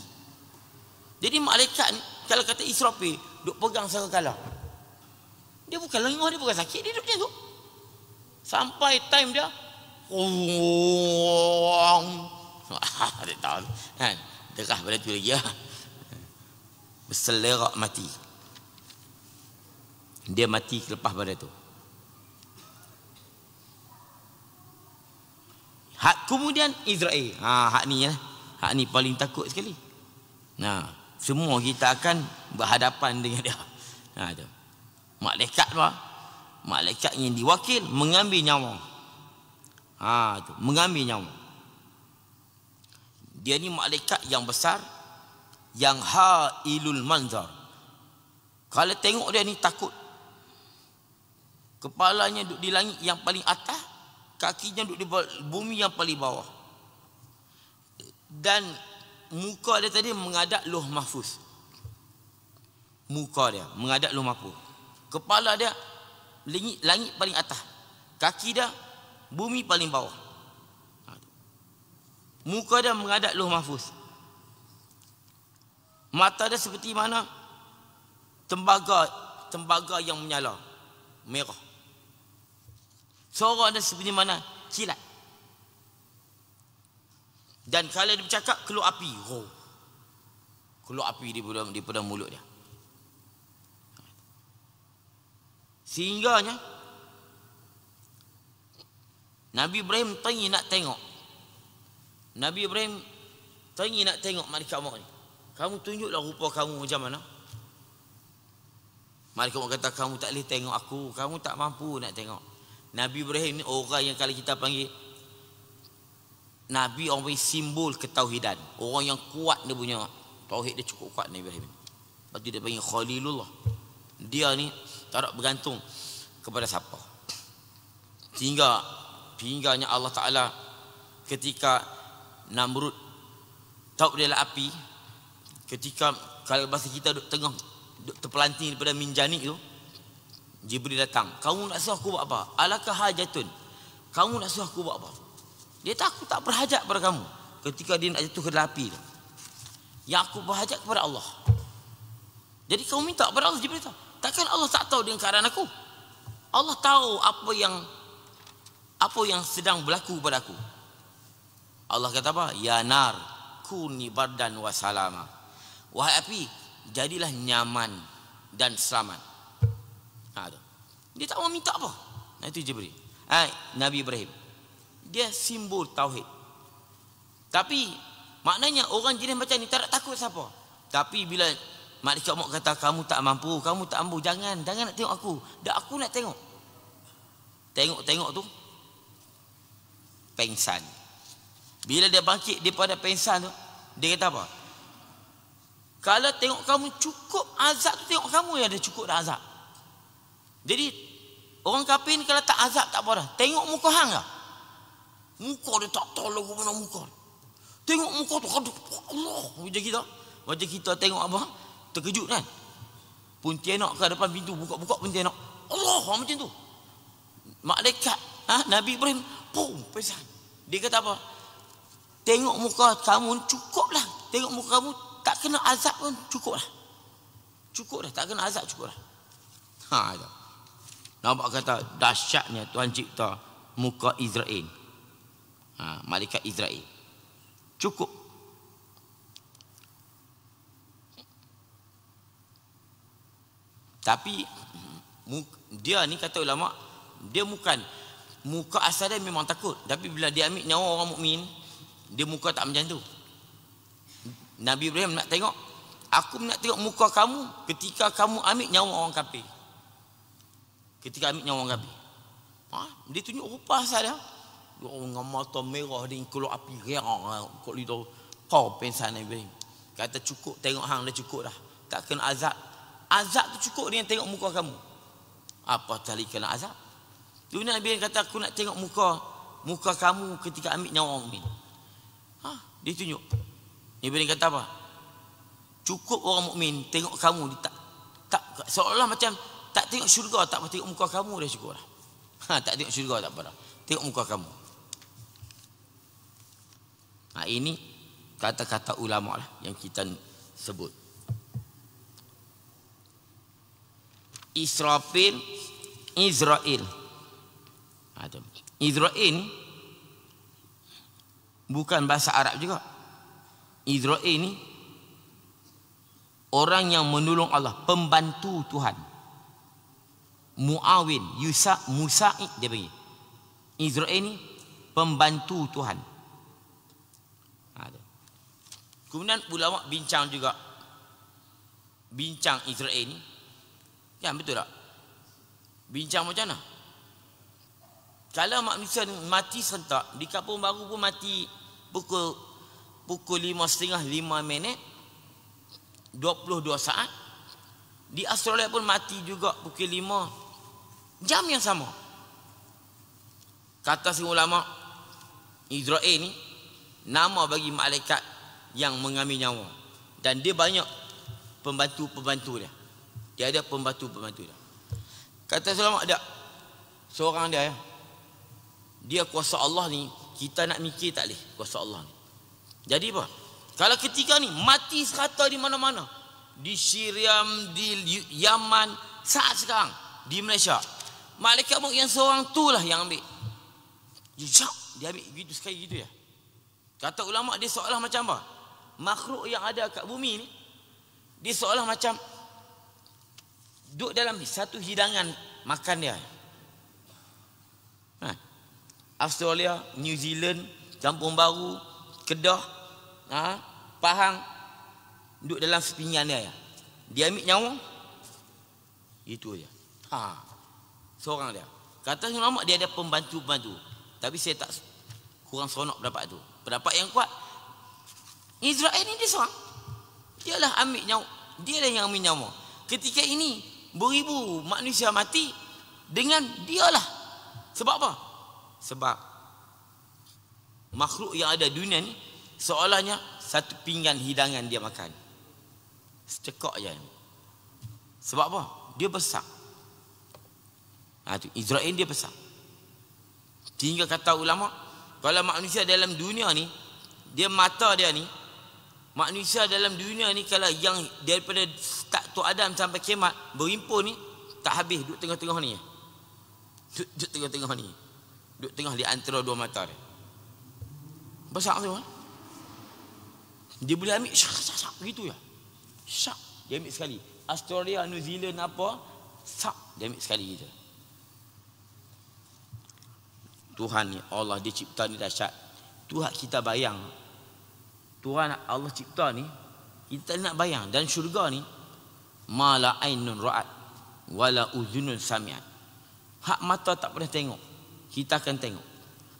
Jadi malaikat ni, kalau kata Israfil duk pegang sangkakala, dia bukan lengah, dia bukan sakit, dia duduk macam tu. Sampai time dia dia tahu kan, derah pada tu lagi lah. Berselerak mati. Dia mati lepas pada tu. Kemudian Israel. Hak ni paling takut sekali. Semua kita akan berhadapan dengan dia. Tu. Malaikat apa? Malaikat yang diwakil mengambil nyawa. Tu, mengambil nyawa. Dia ni malaikat yang besar, yang hailul manzar. Kalau tengok dia ni takut. Kepalanya duduk di langit yang paling atas, kakinya duduk di bumi yang paling bawah. Dan muka dia tadi menghadap Lauh Mahfuz. muka dia menghadap Lauh Mahfuz. Kepala dia langit paling atas. Kaki dia bumi paling bawah. Muka dia menghadap Lauh Mahfuz. Mata dia seperti mana? Tembaga yang menyala merah. Suara dia seperti mana? Kilat. Dan kalau dia bercakap, keluar api. Keluar api daripada mulut dia. Sehingganya Nabi Ibrahim tengah nak tengok. Nabi Ibrahim tengah nak tengok malaikat maut ni. Kamu tunjuklah rupa kamu macam mana. Malaikat maut kata, kamu tak boleh tengok aku. Kamu tak mampu nak tengok. Nabi Ibrahim ni orang yang kalau kita panggil Nabi, orang panggil simbol ketauhidan. Orang yang kuat dia punya tauhid dia cukup kuat, Nabi Ibrahim. Lepas tu dia panggil Khalilullah. Dia ni tak ada bergantung kepada siapa. Hingganya Allah Ta'ala ketika Namrud tahu dia lah api, ketika kalau bahasa kita duduk tengah duduk terpelanting daripada minjanik tu, Jibril datang. Kamu nak suruh aku buat apa? Alakah hajatun? Kamu nak suruh aku buat apa? Dia takut tak berhajat pada kamu ketika dia nak jatuh ke dalam api tu. Yang aku berhajat kepada Allah. Jadi kamu minta kepada Allah. Jibril tahu. Takkan Allah tak tahu dengan keadaan aku? Allah tahu apa yang sedang berlaku pada aku. Allah kata apa? Ya nar kuni bardan wa salama. Wahai api, jadilah nyaman dan selamat. Dia tak mau minta apa. Itu Jibril. Nabi Ibrahim. Dia simbol tauhid. Tapi maknanya orang jenis macam ni tak nak takut siapa. Tapi bila malaikat maut kata kamu tak mampu, jangan nak tengok aku. Dah aku nak tengok. Tengok tu pengsan. Bila dia bangkit daripada pengsan tu, dia kata apa? Kalau tengok kamu cukup azab tu, tengok kamu yang ada cukup dah azab. Jadi orang kafir ni kalau tak azab tak apa dah. Tengok muka hang lah. Muka dia tak tahu lagu mana muka. Tengok muka tu, aduh Allah, wajah kita tengok apa? Terkejut kan? Pontianak ke depan pintu, buka Pontianak. Allah, macam tu. Malaikat Nabi Ibrahim pesan. Dia kata apa? Tengok muka kamu cukuplah. Tengok muka kamu tak kena azab pun cukuplah. Tak kena azab cukuplah. Nampak kata dahsyatnya Tuhan cipta muka Israel. Malaikat Israel. Cukup. Tapi dia ni kata ulama, dia bukan muka asal dia memang takut, tapi bila dia ambil nyawa orang mukmin, dia muka tak macam tu. Nabi Ibrahim nak tengok, aku nak tengok muka kamu ketika kamu ambil nyawa orang kafir. Ketika ambil nyawa orang kafir. Dia tunjuk rupa asal dia. Dia dengan mata merah, dia keluar api reang kok lidah. Pensan Nabi Ibrahim. Kata cukup, tengok hang dah cukup dah. Tak kena azab. Azab tu cukup dengan tengok muka kamu. Apa tali kena azab? Tu Nabi kata aku nak tengok muka kamu ketika ambil nyawa orang mukmin. Dia tunjuk. Nabi kata apa? Cukup orang mukmin tengok kamu, dia tak seolah macam tak tengok syurga, tak apa, tengok muka kamu dah cukup dah. Tak tengok syurga tak apa dah. Tengok muka kamu. Ini kata-kata ulama lah yang kita sebut. Israfil, Israel. Israel ni bukan bahasa Arab juga. Israel ni orang yang menolong Allah, pembantu Tuhan. Muawin, Musa'id dia panggil. Israel ni pembantu Tuhan. Kemudian ulama bincang juga. Bincang Israel ni. Ya betul tak? Bincang macam mana? Kalau manusia mati serentak, di Kampung Baru pun mati pukul 5.30, 5 minit, 22 saat. Di Australia pun mati juga pukul 5 jam yang sama. Kata si ulama, Israel ni nama bagi malaikat yang mengambil nyawa. Dan dia banyak pembantu-pembantu dia. Dia ada pembantu-pembantu dia. Kata ulama ada seorang dia, dia kuasa Allah ni, kita nak mikir tak boleh kuasa Allah ni. Jadi apa? Kalau ketika ni mati serata di mana-mana, di Syria, di Yaman, saat sekarang di Malaysia, malaikat maut yang seorang tu lah yang ambil. Dia ambil gitu sekali gitu ya. Kata ulama dia seolah macam apa? Makhluk yang ada kat bumi ni, dia seolah macam duduk dalam satu hidangan makan dia. Australia, New Zealand, Kampung Baru, Kedah, Pahang, duduk dalam sepinggan dia. Dia ambil nyawa, itu je. Seorang dia. Kata ulama dia ada pembantu-pembantu. Tapi saya tak kurang seronok pendapat tu. Pendapat yang kuat, Israel ni dia seorang. Dialah ambil nyawa. Dialah yang ambil nyawa. Ketika ini beribu manusia mati dengan dialah. Sebab apa? Sebab makhluk yang ada dunia ni seolahnya satu pinggan hidangan dia makan. Secekak je. Sebab apa? Dia besar. Israel dia besar. Sehingga kata ulama, kalau manusia dalam dunia ni, dia mata dia ni, manusia dalam dunia ni kalau yang daripada start tu Adam sampai kiamat berhimpun ni tak habis, duduk tengah-tengah ni. Duduk tengah-tengah ni. Duduk tengah di antara dua mata dia. Besar tu. Dia boleh ambil syak gitu ya. Syak dia ambil sekali. Australia, New Zealand apa, syak dia ambil sekali gitu. Tuhan ni, Allah dia cipta ni dahsyat. Tuhan kita bayang. Tuhan Allah cipta ni, kita nak bayang. Dan syurga ni, ma la ainun ra'at wala uzunun sami'at. Hak mata tak pernah tengok, kita akan tengok.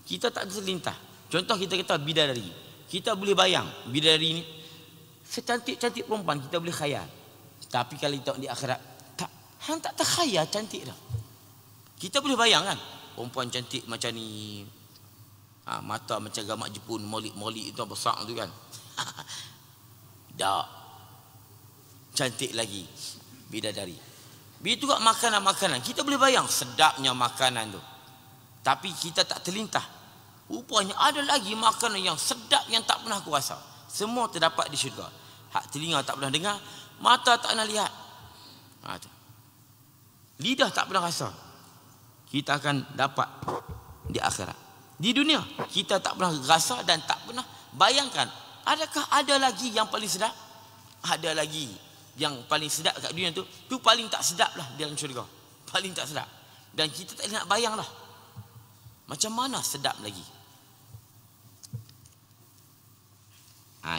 Kita tak terlintas. Contoh kita kata bidadari. Kita boleh bayang bidadari ni secantik-cantik perempuan, kita boleh khayal. Tapi kalau kita di akhirat, hang tak terkhayal cantik dah. Kita boleh bayang kan, perempuan cantik macam ni, mata macam gamak Jepun, molik-molik itu besar tu kan. Tak. Cantik lagi bidadari. Begitu juga makanan-makanan, kita boleh bayang sedapnya makanan tu. Tapi kita tak terlintas. Rupanya ada lagi makanan yang sedap yang tak pernah aku rasa. Semua terdapat di syurga. Hak telinga tak pernah dengar, mata tak pernah lihat, lidah tak pernah rasa. Kita akan dapat di akhirat. Di dunia kita tak pernah rasa dan tak pernah bayangkan. Adakah ada lagi yang paling sedap? Ada lagi yang paling sedap kat dunia tu paling tak sedap lah dalam syurga. Paling tak sedap. Dan kita tak nak bayang lah macam mana sedap lagi.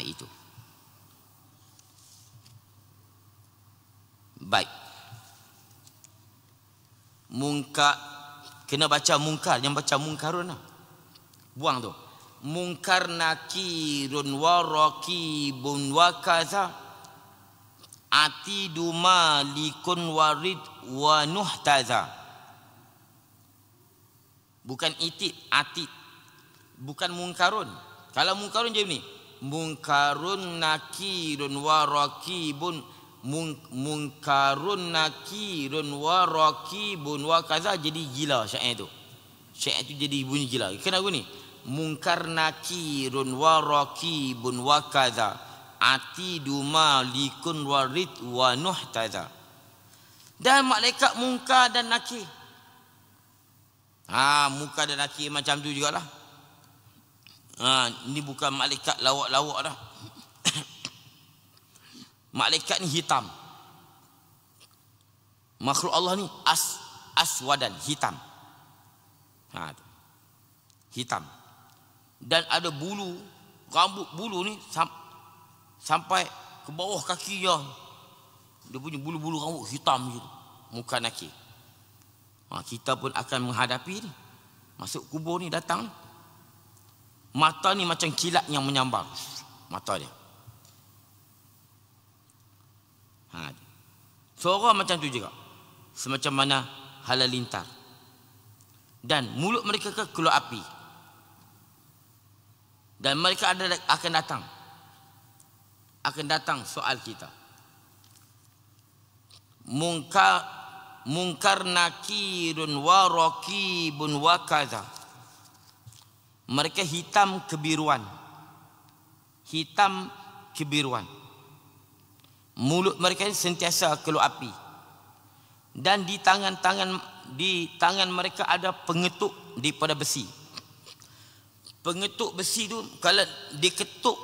Itu. Baik. Mungkar, kena baca mungkar, yang baca mungkarun lah. Buang tu. Mungkar nakirun wa raqibun wa kaza atidu malikun warid wa nuhtaza. Bukan itid, atid. Bukan mungkarun. Kalau mungkarun jadi ni, mungkarun nakirun wa raqibun, mungkarun nakirun wa raqibun wa kaza, jadi gila syair tu. Syair tu jadi bunyi gila. Kenapa ni? Mungkar nakirun wa raqibun wa kaza atidu malikun warid wa nuhtaza. Dan malaikat mungkar dan nakir. Mungkar dan nakir macam tu jugalah. Ini bukan malaikat lawak-lawak dah. Malaikat ni hitam. Makhluk Allah ni aswadan, hitam. Hitam. Dan ada bulu, rambut bulu ni sampai ke bawah kaki dia. Dia punya bulu-bulu rambut hitam gitu. Muka nakir. Kita pun akan menghadapi ni. Masuk kubur ni datang. Mata ni macam kilat yang menyambar. Mata dia. Suara macam tu juga. Semacam mana halalintar. Dan mulut mereka keluar api. Dan mereka akan datang. Akan datang soal kita. Munkar nakirun wa raqibun wa kaza. Mereka hitam kebiruan. Hitam kebiruan. Mulut mereka sentiasa keluar api. Dan di tangan mereka ada pengetuk daripada besi. Pengetuk besi tu kalau diketuk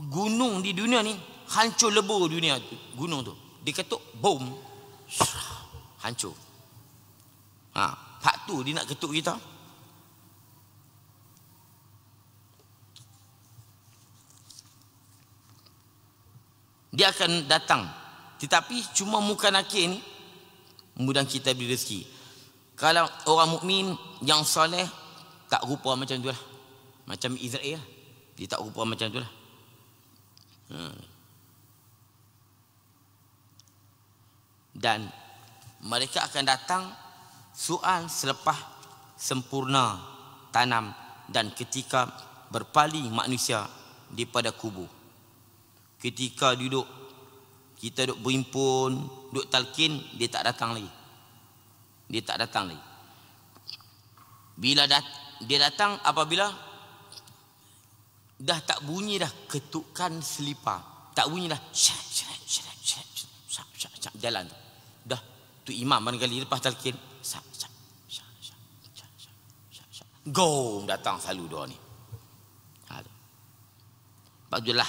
gunung di dunia ni, hancur lebur dunia tu, gunung tu. Diketuk, boom, hancur. Hak tu dia nak ketuk kita. Dia akan datang. Tetapi cuma muka nakir ni mudah kita beri rezeki. Kalau orang mukmin yang soleh tak rupa macam tu lah. Macam Israel lah. Dia tak rupa macam tu lah. Dan mereka akan datang soal selepas sempurna tanam dan ketika berpaling manusia daripada kubur. Ketika kita duduk berhimpun, duduk talqin, dia tak datang lagi. Dia tak datang lagi. Bila dia datang apabila dah tak bunyi dah ketukan selipar. Tak bunyi dah jalan tu. Dah tu imam barangkali lepas talqin. Go datang selalu doa ni. Dalam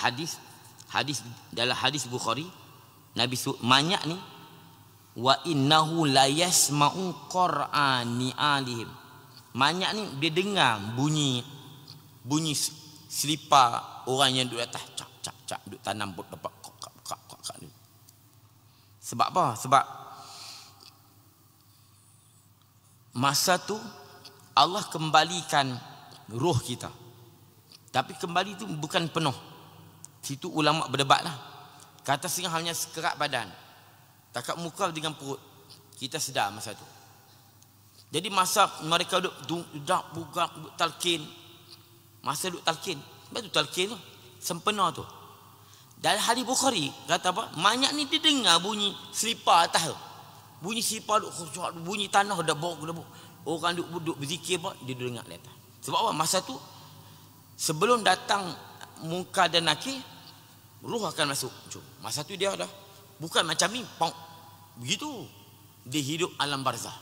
dalam hadis Bukhari, Nabi manyak ni wa innahu la yasma'u qur'ani alihim. Manyak ni dia dengar bunyi selipar orang yang duduk atas cak duduk tanam pot dapat kak ni. Sebab apa? Sebab masa tu Allah kembalikan roh kita. Tapi kembali tu bukan penuh. Situ ulama berdebat lah. Kata setengah hanya sekerat badan. Takat muka dengan perut. Kita sedar masa tu. Jadi masa mereka duduk talqin. Masa duduk talqin. Betul talqin tu. Sempena tu. Dalam hadis Bukhari kata apa? Manyak ni dia dengar bunyi selipar atas tu. Bunyi selipar bunyi tanah dah bau. Orang duduk berzikir apa? Dia dengar di atas. Sebab apa? Masa tu sebelum datang munkar dan nakir, roh akan masuk. Masa tu dia dah bukan macam ni, begitu. Dia hidup alam barzah.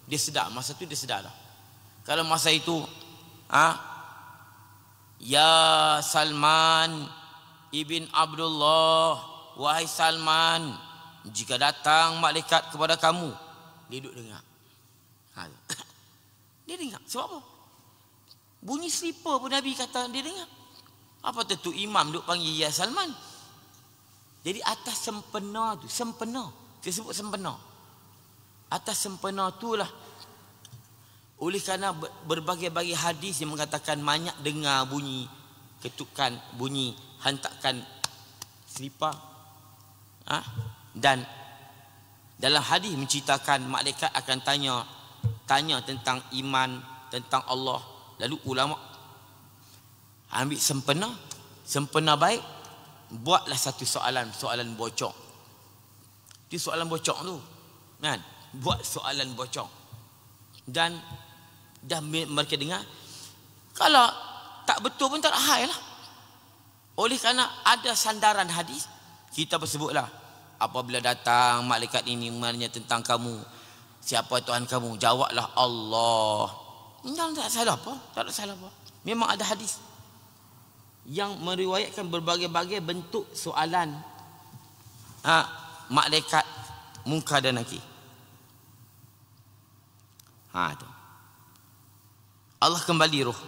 Dia sedar, masa tu dia sedar dah. Kalau masa itu ya Salman ibn Abdullah, wahai Salman, jika datang malaikat kepada kamu, dia duduk dengar. Dia dengar. Sebab apa? Bunyi selipar pun Nabi kata dia dengar. Apa tu imam duk panggil ya Salman. Jadi atas sempena tu, sempena. Dia sebut sempena. Atas sempena itulah. Oleh kerana berbagai-bagai hadis yang mengatakan banyak dengar bunyi ketukan, bunyi hantakan selipar. Dan dalam hadis menceritakan malaikat akan tanya tentang iman, tentang Allah. Lalu ulama ambil sempena baik, buatlah satu soalan bocor. Itu soalan bocor tu, kan? Buat soalan bocor. Dan dah mereka dengar. Kalau tak betul pun tak hal lah. Oleh kerana ada sandaran hadis, kita bersebutlah apabila datang malaikat ini menanya tentang kamu, siapa Tuhan kamu? Jawablah Allah. Tak salah apa? Tak ada salah apa. Memang ada hadis yang meriwayatkan berbagai-bagai bentuk soalan malaikat munkar dan nakir. Tu. Allah kembali roh.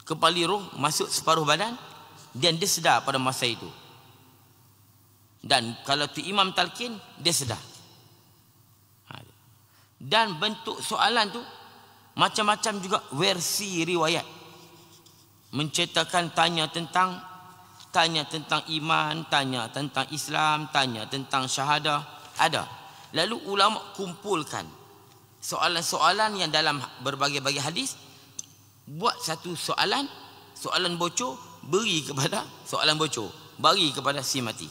Kembali roh masuk separuh badan dan dia sedar pada masa itu. Dan kalau tu imam talqin, dia sedar. Dan bentuk soalan tu macam-macam juga versi riwayat. Menceritakan tanya tentang iman, tanya tentang Islam, tanya tentang syahadah, ada. Lalu ulama kumpulkan soalan-soalan yang dalam berbagai-bagai hadis, buat satu soalan bocor, beri kepada soalan bocor, bagi kepada si mati.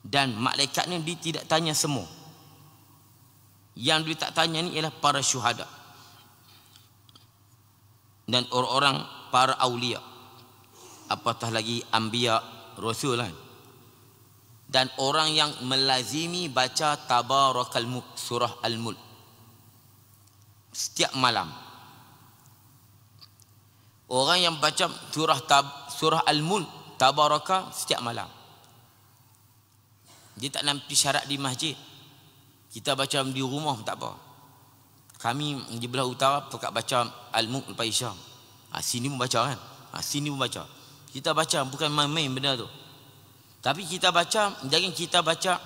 Dan malaikat ni dia tidak tanya semua. Yang dia tak tanya ni ialah para syuhada dan orang-orang para awliya, apatah lagi anbiya, rasul kan. Dan orang yang melazimi baca Tabarakal Mulk, surah Al-Mulk setiap malam. Orang yang baca surah Al-Mulk Tabaraka setiap malam, dia tak nampi syarat di masjid. Kita baca di rumah pun tak apa. Kami di belah utara pekat baca Al-Mulk lepas Isya. Sini pun baca kan. Sini pun baca. Kita baca bukan main-main benda tu. Tapi kita baca, jangan kita baca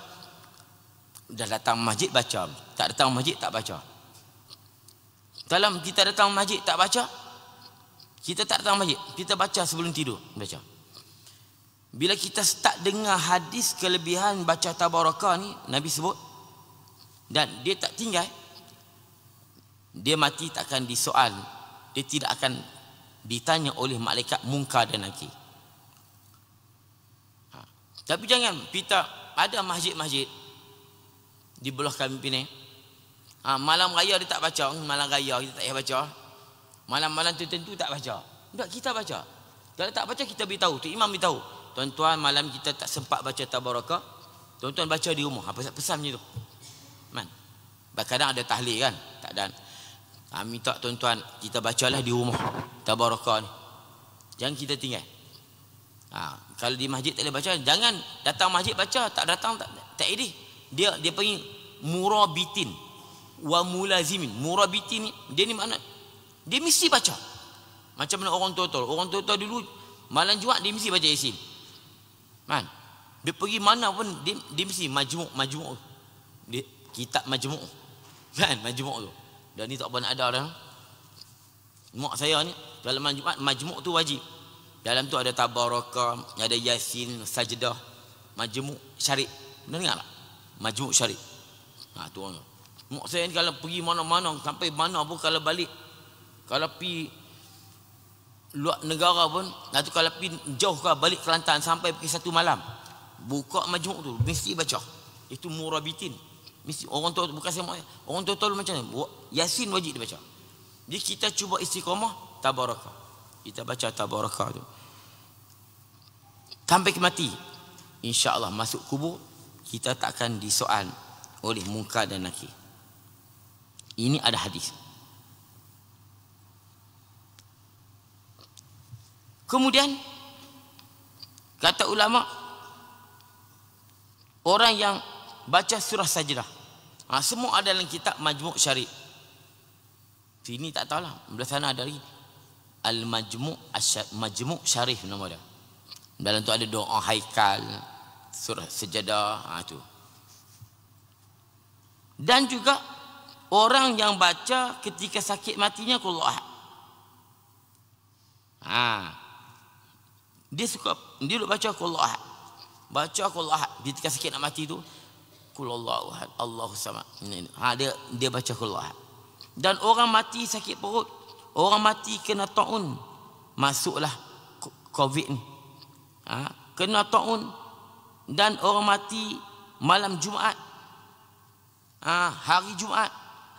dah datang masjid baca, tak datang masjid tak baca. Kalau kita datang masjid tak baca, kita tak datang masjid, kita baca sebelum tidur, baca. Bila kita start dengar hadis kelebihan baca Tabaraka ni, Nabi sebut, dan dia tak tinggal, dia mati tak akan disoal, dia tidak akan ditanya oleh malaikat Munkar dan Nakir. Tapi jangan kita ada masjid-masjid di belah kami Penang. Malam raya dia tak baca, malam raya kita tak payah baca. Malam-malam tertentu tak baca. Tak, kita baca. Kalau tak baca kita beritahu, tu imam beritahu. Tuan-tuan malam kita tak sempat baca Tabaraka, tuan-tuan baca di rumah. Pesan macam tu. Man. Kadang ada tahlil kan? Tak ada. Minta tuan-tuan kita bacalah di rumah Tabaraka ni. Jangan kita tinggal. Kalau di masjid tak boleh baca, jangan datang masjid baca, tak datang tak edih. Dia panggil murabitin wa mulazimin. Murabitin ni dia ni makna dia mesti baca. Macam mana orang tua-tua. Orang tua-tua dulu malam Jumaat dia mesti baca Yasin. Man. Dia pergi mana pun dia mesti majmuk. Dia kitab majmuk. Kan majmuk tu. Dan ni tak pernah ada dah. Mak saya ni kalau malam Jumaat majmuk tu wajib. Dalam tu ada Tabaraka, ada Yasin, Sajdah, Majmuk Syarif. Dengar tak? Majmuk Syarif. Tu orang. Mak saya ni kalau pergi mana-mana, sampai mana pun kalau balik, kalau pergi luar negara pun, atau kalau pergi jauh ke balik Kelantan sampai pergi satu malam, buka majmuk tu, mesti baca. Itu murabitin. Mesti orang tua, bukan saya orang tua macam ni. Yasin wajib dibaca. Jadi kita cuba istiqamah Tabaraka. Kita baca Tabaraka tu sampai ke mati. InsyaAllah masuk kubur kita tak akan disoal oleh Munkar dan Nakir. Ini ada hadis. Kemudian kata ulama, orang yang baca surah Sajdah, semua ada dalam kitab Majmuk Syarif. Sini tak tahulah, belah sana ada lagi Al-Majmuk Syarif nama dia. Dalam tu ada doa haikal, surah sejadah, tu. Dan juga orang yang baca ketika sakit matinya Qul Ahad. Dia duk baca Qul Ahad. Baca Qul Ahad ketika sakit nak mati tu. Qul Allahu Ahad, Allahu Samad. Dia baca Qul Ahad. Dan orang mati sakit perut, orang mati kena taun, masuklah COVID ni. Kena taun, dan orang mati malam Jumaat, hari Jumaat,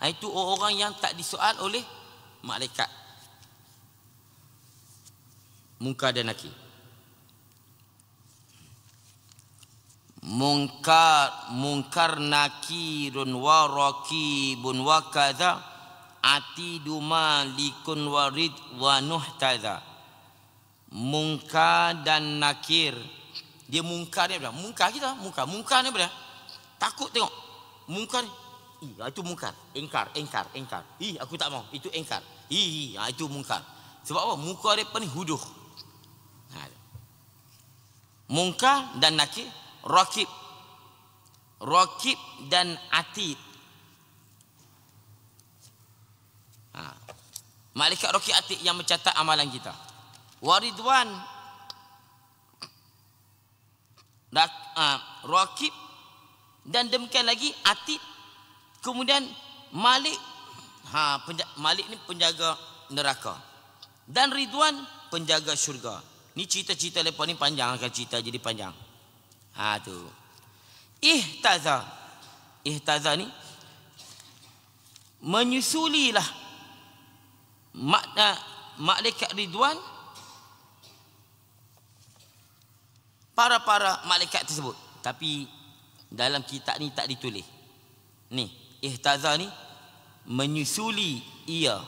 itu orang yang tak disoal oleh malaikat Munkar dan Nakir. Munkar nakirun wa raqibun wa kadza atidu malikun warid wa nuhtaza. Munkar dan Nakir. Dia Munkar ni apa? Munkar kita, Munkar ni apa? Takut tengok. Munkar ni. Itu Munkar. Engkar. Aku tak mau. Itu engkar. Itu Munkar. Sebab apa? Munkar dia ni huduh. Munkar dan Nakir. Raqib dan Atid. Malaikat Raqib Atid yang mencatat amalan kita. Waridwan, Raqib, dan demikian lagi Atid. Kemudian Malik. Malik ni penjaga neraka. Dan Ridwan penjaga syurga. Ni cerita-cerita lepas ni panjang, akan cerita jadi panjang. Tu. Ihtaza. Ihtaza ni menyusulilah makna malaikat Ridwan para malaikat tersebut. Tapi dalam kitab ni tak ditulis. Ni, ihtaza ni menyusuli ia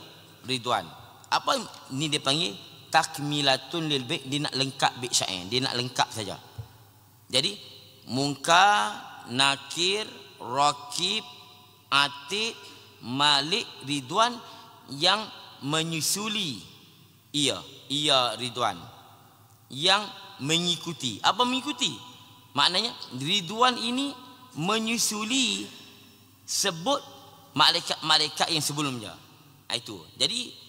Ridwan. Apa ni dia panggil takmilatun lil bait, dia nak lengkap bait syair, dia nak lengkap saja. Jadi Munkar, Nakir, Rakib, Atid, Malik, Ridwan yang menyusuli ia Ridwan, yang mengikuti. Apa mengikuti? Maknanya Ridwan ini menyusuli sebut malaikat-malaikat yang sebelumnya. Itu. Jadi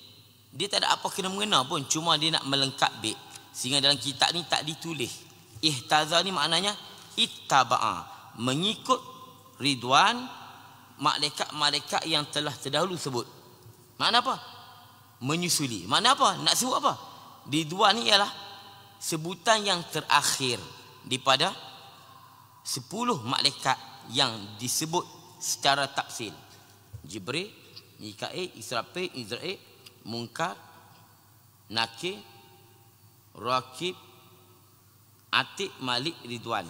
dia tak ada apa kena-mengena pun, cuma dia nak melengkap bait. Sehingga dalam kitab ni tak ditulis. Ihtaza ni maknanya ittaba'a, mengikut Ridwan malaikat-malaikat yang telah terdahulu sebut. Makna apa? Menyusuli. Makna apa? Nak sebut apa? Ridwan ni ialah sebutan yang terakhir daripada 10 malaikat yang disebut secara tafsil. Jibril, Mikail, Israfil, Israel, Munkar, Nakir, Rakib, Atid, Malik, Ridwan.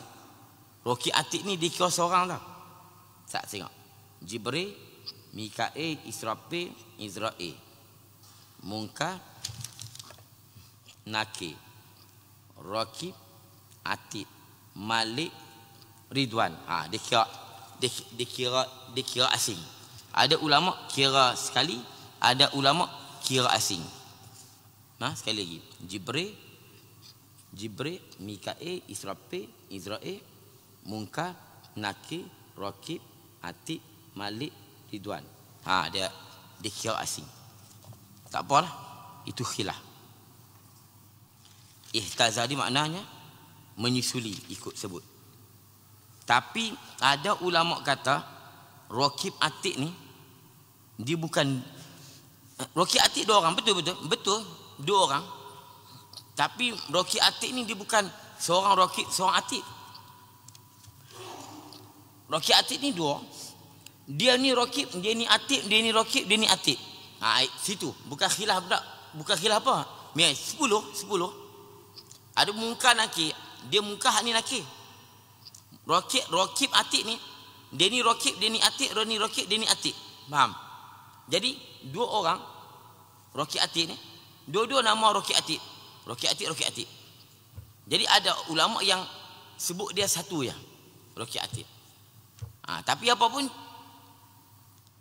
Rakib, Atid ni dikira seorang tau. Tak tengok. Jibril, Mikail, Israfil, Israel, Munkar, Nakir, Rakib, Atid, Malik, Ridwan. Dikira asing. Ada ulama kira sekali, ada ulama kira asing. Sekali lagi. Jibril, Mikail, Israfil, Israel, Munkar, Nakir, Rakib, Atid, Malik, Ridwan. Dia kira asing. Tak apalah. Itu khilaf. Ihtazadi maknanya menyusuli, ikut sebut. Tapi ada ulama kata Rakib, Atid ni dia bukan Rakib, Atid 2 orang, betul 2 orang. Tapi Rakib, Atid ni dia bukan seorang Rakib, seorang Atid. Rakib, Atid ni 2. Dia ni Rakib, dia ni Atid, dia ni Rakib, dia ni Atid. Situ bukan khilaf dak, bukan khilaf apa. 10. Ada Munkar, Nakir, dia Munkar, ni Nakir. Rakib, Atid ni dia ni Rakib, dia ni Atid, dia ni Rakib, dia ni Atid. Faham? Jadi 2 orang Rakib, Atid ni, dua-dua nama Rakib, Atid. Rakib, Atid. Jadi ada ulama yang sebut dia satu ya, Rakib, Atid. Tapi apapun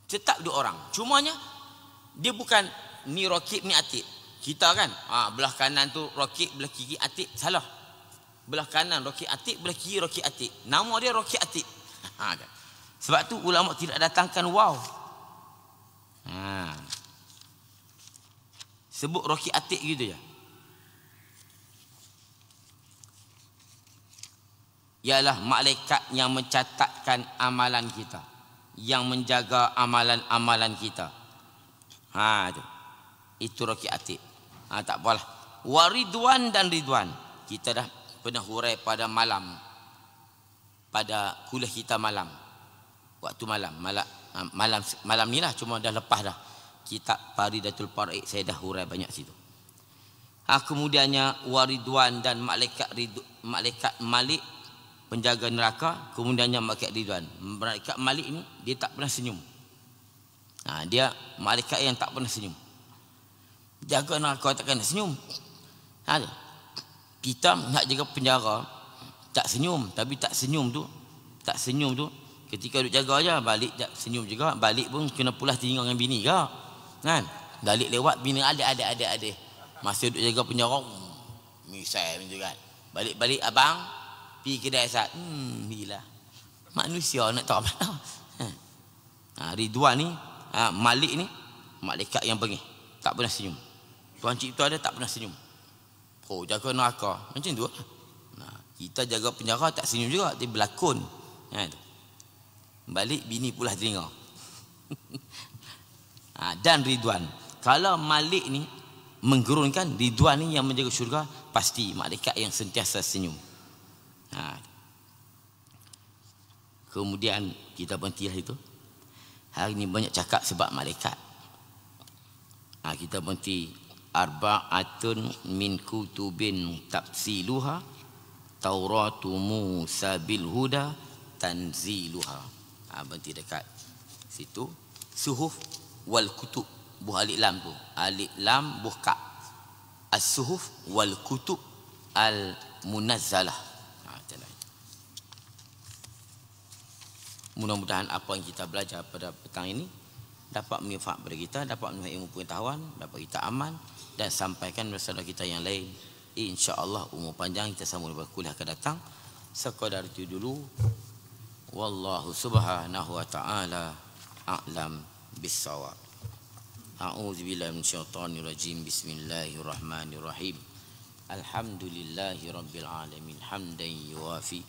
tetap 2 orang. Cumanya dia bukan ni Rakib, ni Atid. Kita kan, belah kanan tu Rakib, belah kiri Atid, salah. Belah kanan Rakib, Atid, belah kiri Rakib, Atid. Nama dia Rakib, Atid. Sebab tu ulama tidak datangkan waw. Sebut Rakib, Atid gitu ya. Ialah malaikat yang mencatatkan amalan kita, yang menjaga amalan-amalan kita. Itu Rakib, Atid. Tak apalah. Waridwan dan Ridwan, kita dah pernah hurai pada malam, pada kuliah kita malam, waktu malam ni lah, cuma dah lepas dah kitab Faridatul Faraid, saya dah hurai banyak situ. Kemudiannya Waridwan dan malaikat Malik, penjaga neraka. Kemudiannya malaikat Ridwan. Malaikat Malik ni dia tak pernah senyum. Dia malaikat yang tak pernah senyum. Jaga neraka takkan nak senyum. Kita nak jaga penjara tak senyum, tapi tak senyum tu ketika duk jaga aja, balik tak senyum juga, balik pun kena pulas tinggal dengan bini ke kan, balik lewat bini ada masa duk jaga penjara misai macam kan, balik abang pergi kedai sat, gila manusia nak tahu apa. Ridwan ni, Malik ni malaikat yang bengih, tak pernah senyum. Tuhan cipta dia tak pernah senyum. Jaga neraka macam tu. Kita jaga penjara tak senyum juga, dia berlakon. Balik bini pula telinga. Dan Ridwan. Kalau Malik ni, menggerunkan ridwan ni yang menjaga syurga, pasti malaikat yang sentiasa senyum. Kemudian kita berhentilah itu. Hari ni banyak cakap sebab malaikat. Kita berhenti. Arba'atun min kutubin tafsiluha Tauratu Musa bil huda tanziluha. Berhenti dekat situ. Suhuf wal kutub, buh alif lam tu, alif lam buh ka. As-suhuf wal kutub al munazzalah. Mudah-mudahan apa yang kita belajar pada petang ini dapat manfaat pada kita, dapat menambah ilmu pengetahuan, dapat kita aman dan sampaikan kepada saudara kita yang lain. Insya-Allah umur panjang, kita sambung pada kuliah akan datang. Sekadar itu dulu. Wallahu subhanahu wa ta'ala a'lam bis-shawab. A'udzubillahi minasyaitonir rajim. Bismillahirrahmanirrahim. Alhamdulillahi rabbil alamin hamdan yuwafi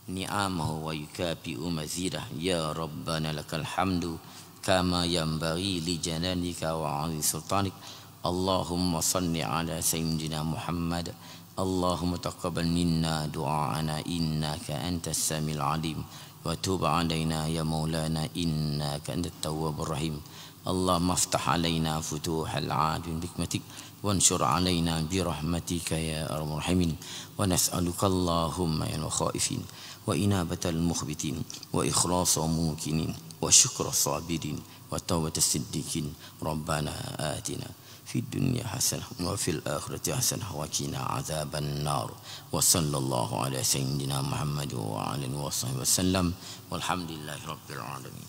ni'amahu wa yukafi'u mazidah. Ya Rabbana lakal hamdu kama yanbaghi li jalanika wa 'azimi sultanik. Allahumma salli ala sayyidina Muhammad. Allahumma taqabbal minna du'aana innaka antas samiul alim wa tub 'alaina ya maulana innaka antat tawwabur rahim. Allahumma aftah 'alaina futuhal 'alim bihikmatik وانشر علينا برحمتك يا أرحم الراحمين ونسألك اللهم يا الخائفين وإنابة المخبتين وإخلاص الموقنين وشكر الصابرين وتوبة الصديقين. ربنا آتنا في الدنيا حسنة وفي الآخرة حسنة وقنا عذاب النار. وصلى الله على سيدنا محمد وعلى آله وصحبه وسلم والحمد لله رب العالمين.